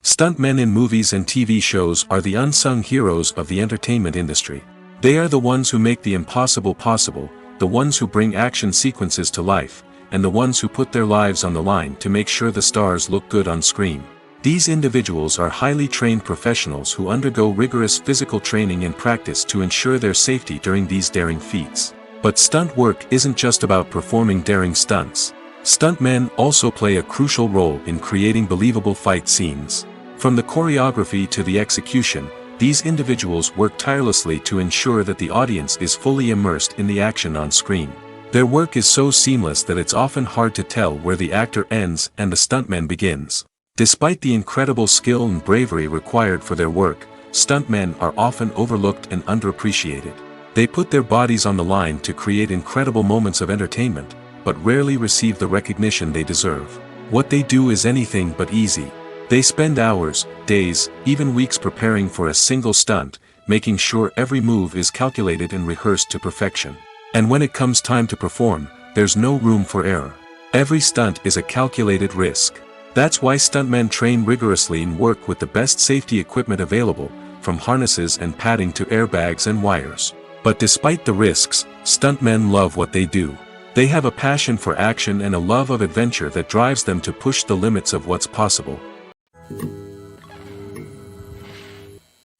Stuntmen in movies and TV shows are the unsung heroes of the entertainment industry. They are the ones who make the impossible possible, the ones who bring action sequences to life, and the ones who put their lives on the line to make sure the stars look good on screen. These individuals are highly trained professionals who undergo rigorous physical training and practice to ensure their safety during these daring feats. But stunt work isn't just about performing daring stunts. Stuntmen also play a crucial role in creating believable fight scenes. From the choreography to the execution, These individuals work tirelessly to ensure that the audience is fully immersed in the action on screen. Their work is so seamless that it's often hard to tell where the actor ends and the stuntman begins. Despite the incredible skill and bravery required for their work, stuntmen are often overlooked and underappreciated. They put their bodies on the line to create incredible moments of entertainment, but rarely receive the recognition they deserve. What they do is anything but easy. They spend hours, days, even weeks preparing for a single stunt, making sure every move is calculated and rehearsed to perfection. And when it comes time to perform, there's no room for error. Every stunt is a calculated risk. That's why stuntmen train rigorously and work with the best safety equipment available, from harnesses and padding to airbags and wires. But despite the risks, stuntmen love what they do. They have a passion for action and a love of adventure that drives them to push the limits of what's possible.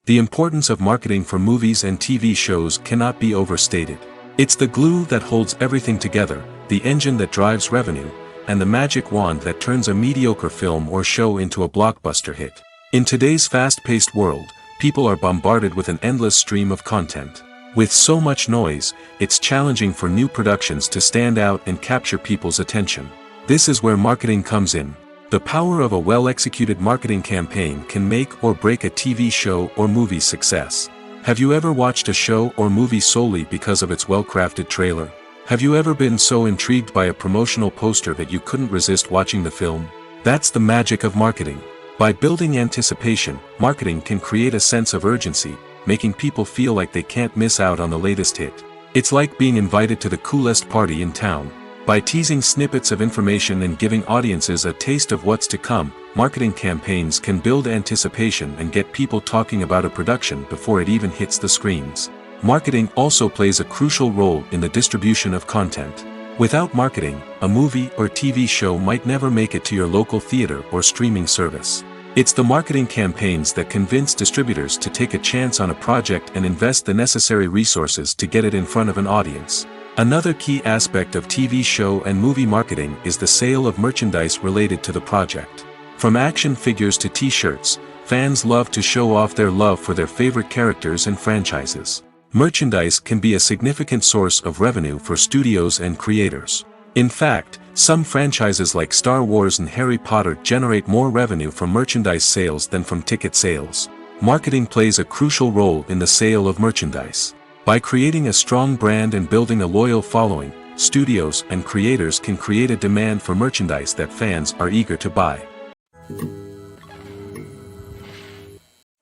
The importance of marketing for movies and TV shows cannot be overstated. It's the glue that holds everything together, the engine that drives revenue, and the magic wand that turns a mediocre film or show into a blockbuster hit. In today's fast-paced world, people are bombarded with an endless stream of content. With so much noise, it's challenging for new productions to stand out and capture people's attention. This is where marketing comes in. The power of a well-executed marketing campaign can make or break a TV show or movie's success. Have you ever watched a show or movie solely because of its well-crafted trailer? Have you ever been so intrigued by a promotional poster that you couldn't resist watching the film? That's the magic of marketing. By building anticipation, marketing can create a sense of urgency, making people feel like they can't miss out on the latest hit. It's like being invited to the coolest party in town. By teasing snippets of information and giving audiences a taste of what's to come, marketing campaigns can build anticipation and get people talking about a production before it even hits the screens. Marketing also plays a crucial role in the distribution of content. Without marketing, a movie or TV show might never make it to your local theater or streaming service. It's the marketing campaigns that convince distributors to take a chance on a project and invest the necessary resources to get it in front of an audience. Another key aspect of TV show and movie marketing is the sale of merchandise related to the project. From action figures to t-shirts, fans love to show off their love for their favorite characters and franchises. Merchandise can be a significant source of revenue for studios and creators. In fact, some franchises like Star Wars and Harry Potter generate more revenue from merchandise sales than from ticket sales. Marketing plays a crucial role in the sale of merchandise. By creating a strong brand and building a loyal following, studios and creators can create a demand for merchandise that fans are eager to buy.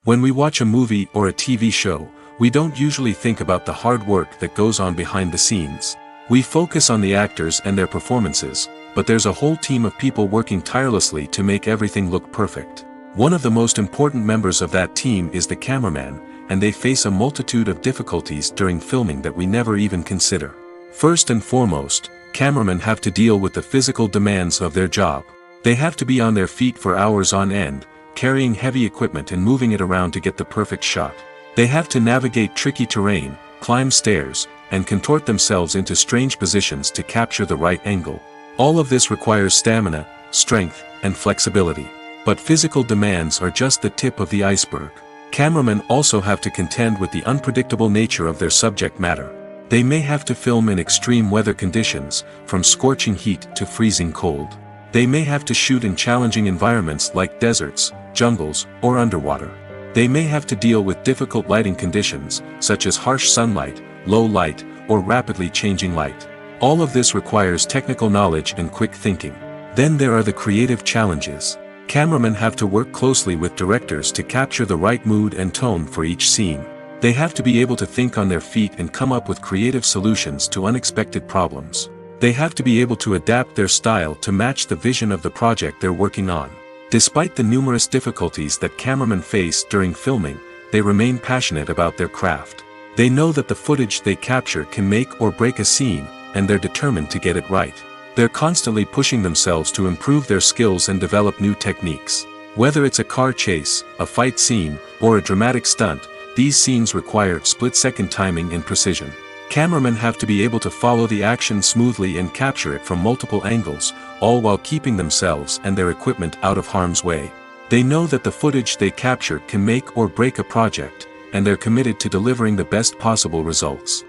When we watch a movie or a TV show, we don't usually think about the hard work that goes on behind the scenes. We focus on the actors and their performances, but there's a whole team of people working tirelessly to make everything look perfect. One of the most important members of that team is the cameraman, and they face a multitude of difficulties during filming that we never even consider. First and foremost, cameramen have to deal with the physical demands of their job. They have to be on their feet for hours on end, carrying heavy equipment and moving it around to get the perfect shot. They have to navigate tricky terrain, climb stairs, and contort themselves into strange positions to capture the right angle. All of this requires stamina, strength, and flexibility. But physical demands are just the tip of the iceberg. Cameramen also have to contend with the unpredictable nature of their subject matter. They may have to film in extreme weather conditions, from scorching heat to freezing cold. They may have to shoot in challenging environments like deserts, jungles, or underwater. They may have to deal with difficult lighting conditions, such as harsh sunlight, low light, or rapidly changing light. All of this requires technical knowledge and quick thinking. Then there are the creative challenges. Cameramen have to work closely with directors to capture the right mood and tone for each scene. They have to be able to think on their feet and come up with creative solutions to unexpected problems. They have to be able to adapt their style to match the vision of the project they're working on. Despite the numerous difficulties that cameramen face during filming, they remain passionate about their craft. They know that the footage they capture can make or break a scene, and they're determined to get it right. They're constantly pushing themselves to improve their skills and develop new techniques. Whether it's a car chase, a fight scene, or a dramatic stunt, these scenes require split-second timing and precision. Cameramen have to be able to follow the action smoothly and capture it from multiple angles, all while keeping themselves and their equipment out of harm's way. They know that the footage they capture can make or break a project, and they're committed to delivering the best possible results.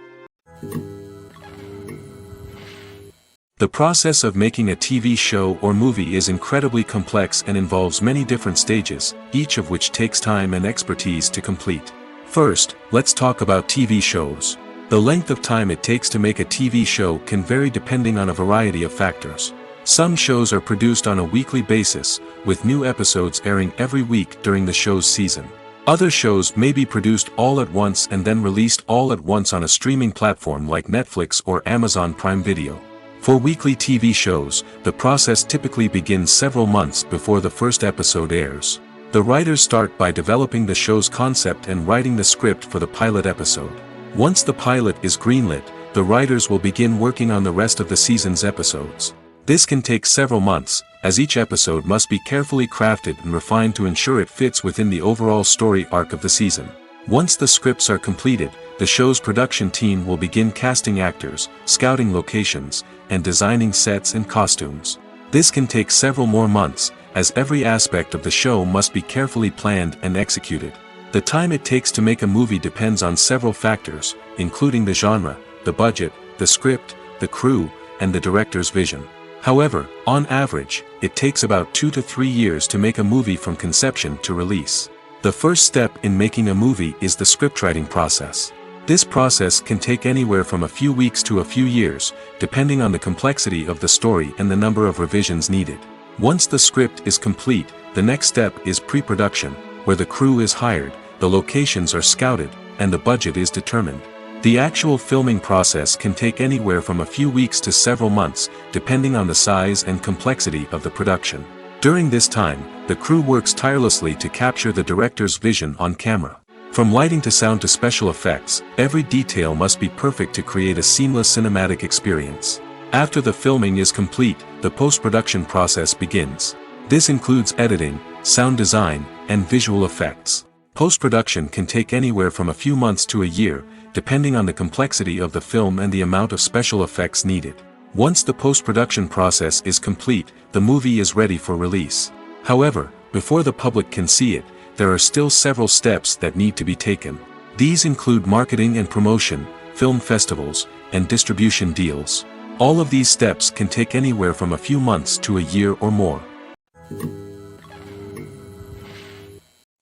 The process of making a TV show or movie is incredibly complex and involves many different stages, each of which takes time and expertise to complete. First, let's talk about TV shows. The length of time it takes to make a TV show can vary depending on a variety of factors. Some shows are produced on a weekly basis, with new episodes airing every week during the show's season. Other shows may be produced all at once and then released all at once on a streaming platform like Netflix or Amazon Prime Video. For weekly TV shows, the process typically begins several months before the first episode airs. The writers start by developing the show's concept and writing the script for the pilot episode. Once the pilot is greenlit, the writers will begin working on the rest of the season's episodes. This can take several months, as each episode must be carefully crafted and refined to ensure it fits within the overall story arc of the season. Once the scripts are completed, the show's production team will begin casting actors, scouting locations, and designing sets and costumes. This can take several more months, as every aspect of the show must be carefully planned and executed. The time it takes to make a movie depends on several factors, including the genre, the budget, the script, the crew, and the director's vision. However, on average, it takes about 2 to 3 years to make a movie from conception to release. The first step in making a movie is the scriptwriting process. This process can take anywhere from a few weeks to a few years, depending on the complexity of the story and the number of revisions needed. Once the script is complete, the next step is pre-production, where the crew is hired, the locations are scouted, and the budget is determined. The actual filming process can take anywhere from a few weeks to several months, depending on the size and complexity of the production. During this time, the crew works tirelessly to capture the director's vision on camera. From lighting to sound to special effects, every detail must be perfect to create a seamless cinematic experience. After the filming is complete, the post-production process begins. This includes editing, sound design, and visual effects. Post-production can take anywhere from a few months to a year, depending on the complexity of the film and the amount of special effects needed. Once the post-production process is complete, the movie is ready for release. However, before the public can see it, there are still several steps that need to be taken. These include marketing and promotion, film festivals, and distribution deals. All of these steps can take anywhere from a few months to a year or more.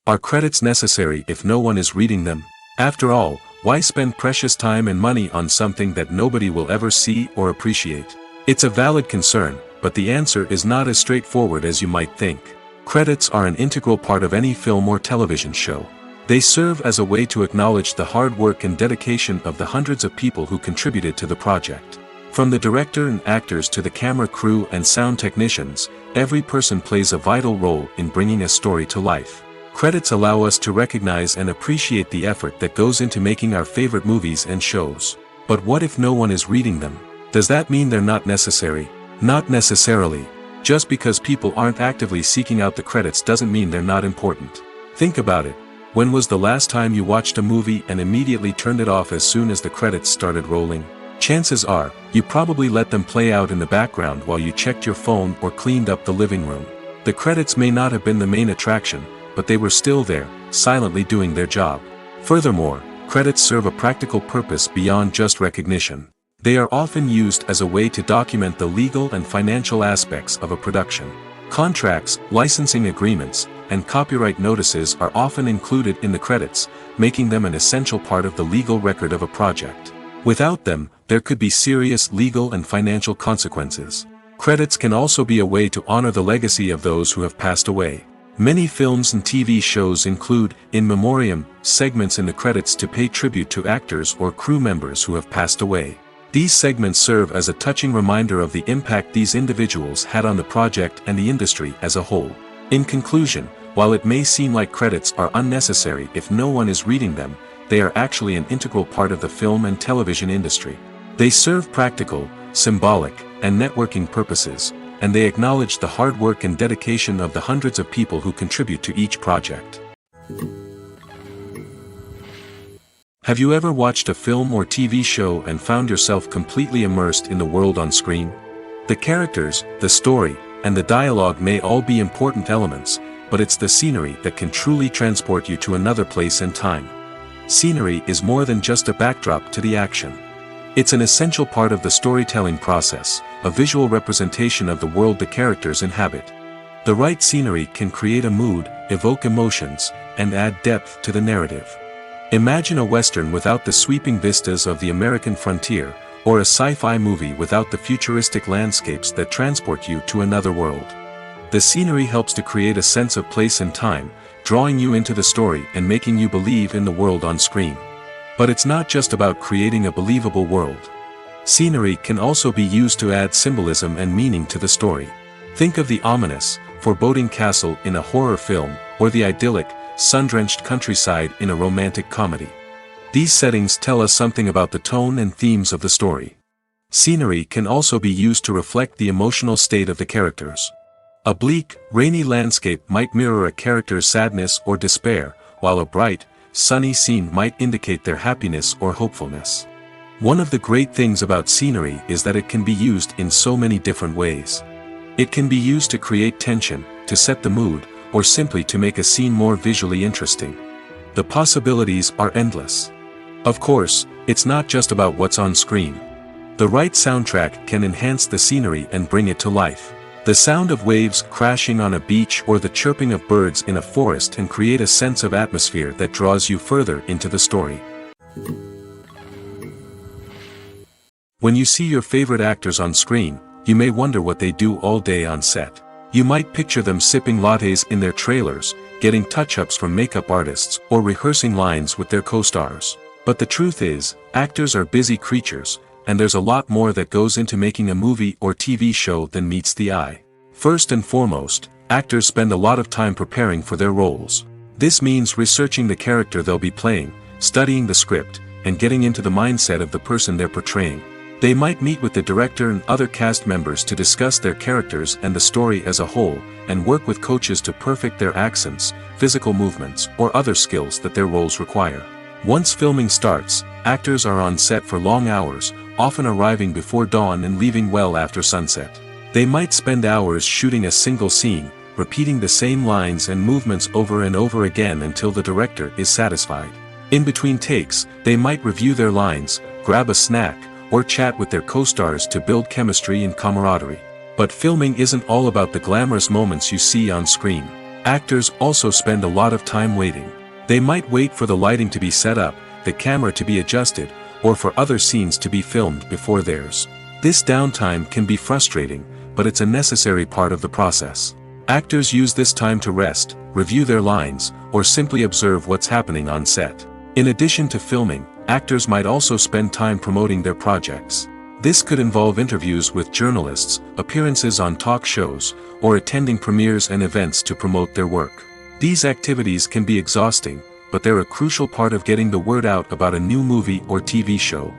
Are credits necessary if no one is reading them? After all, why spend precious time and money on something that nobody will ever see or appreciate? It's a valid concern, but the answer is not as straightforward as you might think. Credits are an integral part of any film or television show. They serve as a way to acknowledge the hard work and dedication of the hundreds of people who contributed to the project. From the director and actors to the camera crew and sound technicians, every person plays a vital role in bringing a story to life. Credits allow us to recognize and appreciate the effort that goes into making our favorite movies and shows. But what if no one is reading them? Does that mean they're not necessary? Not necessarily. Just because people aren't actively seeking out the credits doesn't mean they're not important. Think about it. When was the last time you watched a movie and immediately turned it off as soon as the credits started rolling? Chances are, you probably let them play out in the background while you checked your phone or cleaned up the living room. The credits may not have been the main attraction, but they were still there, silently doing their job. Furthermore, credits serve a practical purpose beyond just recognition. They are often used as a way to document the legal and financial aspects of a production. Contracts, licensing agreements, and copyright notices are often included in the credits, making them an essential part of the legal record of a project. Without them, there could be serious legal and financial consequences. Credits can also be a way to honor the legacy of those who have passed away. Many films and TV shows include, in memoriam, segments in the credits to pay tribute to actors or crew members who have passed away. These segments serve as a touching reminder of the impact these individuals had on the project and the industry as a whole. In conclusion, while it may seem like credits are unnecessary if no one is reading them, they are actually an integral part of the film and television industry. They serve practical, symbolic, and networking purposes, and they acknowledge the hard work and dedication of the hundreds of people who contribute to each project. Have you ever watched a film or TV show and found yourself completely immersed in the world on screen? The characters, the story, and the dialogue may all be important elements, but it's the scenery that can truly transport you to another place and time. Scenery is more than just a backdrop to the action. It's an essential part of the storytelling process, a visual representation of the world the characters inhabit. The right scenery can create a mood, evoke emotions, and add depth to the narrative. Imagine a Western without the sweeping vistas of the American frontier, or a sci-fi movie without the futuristic landscapes that transport you to another world. The scenery helps to create a sense of place and time, drawing you into the story and making you believe in the world on screen. But it's not just about creating a believable world. Scenery can also be used to add symbolism and meaning to the story. Think of the ominous, foreboding castle in a horror film, or the idyllic, sun-drenched countryside in a romantic comedy. These settings tell us something about the tone and themes of the story. Scenery can also be used to reflect the emotional state of the characters. A bleak, rainy landscape might mirror a character's sadness or despair, while a bright, sunny scene might indicate their happiness or hopefulness. One of the great things about scenery is that it can be used in so many different ways. It can be used to create tension, to set the mood, or simply to make a scene more visually interesting. The possibilities are endless. Of course, it's not just about what's on screen. The right soundtrack can enhance the scenery and bring it to life. The sound of waves crashing on a beach or the chirping of birds in a forest can create a sense of atmosphere that draws you further into the story. When you see your favorite actors on screen, you may wonder what they do all day on set. You might picture them sipping lattes in their trailers, getting touch-ups from makeup artists, or rehearsing lines with their co-stars. But the truth is, actors are busy creatures, and there's a lot more that goes into making a movie or TV show than meets the eye. First and foremost, actors spend a lot of time preparing for their roles. This means researching the character they'll be playing, studying the script, and getting into the mindset of the person they're portraying. They might meet with the director and other cast members to discuss their characters and the story as a whole, and work with coaches to perfect their accents, physical movements, or other skills that their roles require. Once filming starts, actors are on set for long hours, often arriving before dawn and leaving well after sunset. They might spend hours shooting a single scene, repeating the same lines and movements over and over again until the director is satisfied. In between takes, they might review their lines, grab a snack, or chat with their co-stars to build chemistry and camaraderie. But filming isn't all about the glamorous moments you see on screen. Actors also spend a lot of time waiting. They might wait for the lighting to be set up, the camera to be adjusted, or for other scenes to be filmed before theirs. This downtime can be frustrating, but it's a necessary part of the process. Actors use this time to rest, review their lines, or simply observe what's happening on set. In addition to filming, actors might also spend time promoting their projects. This could involve interviews with journalists, appearances on talk shows, or attending premieres and events to promote their work. These activities can be exhausting, but they're a crucial part of getting the word out about a new movie or TV show.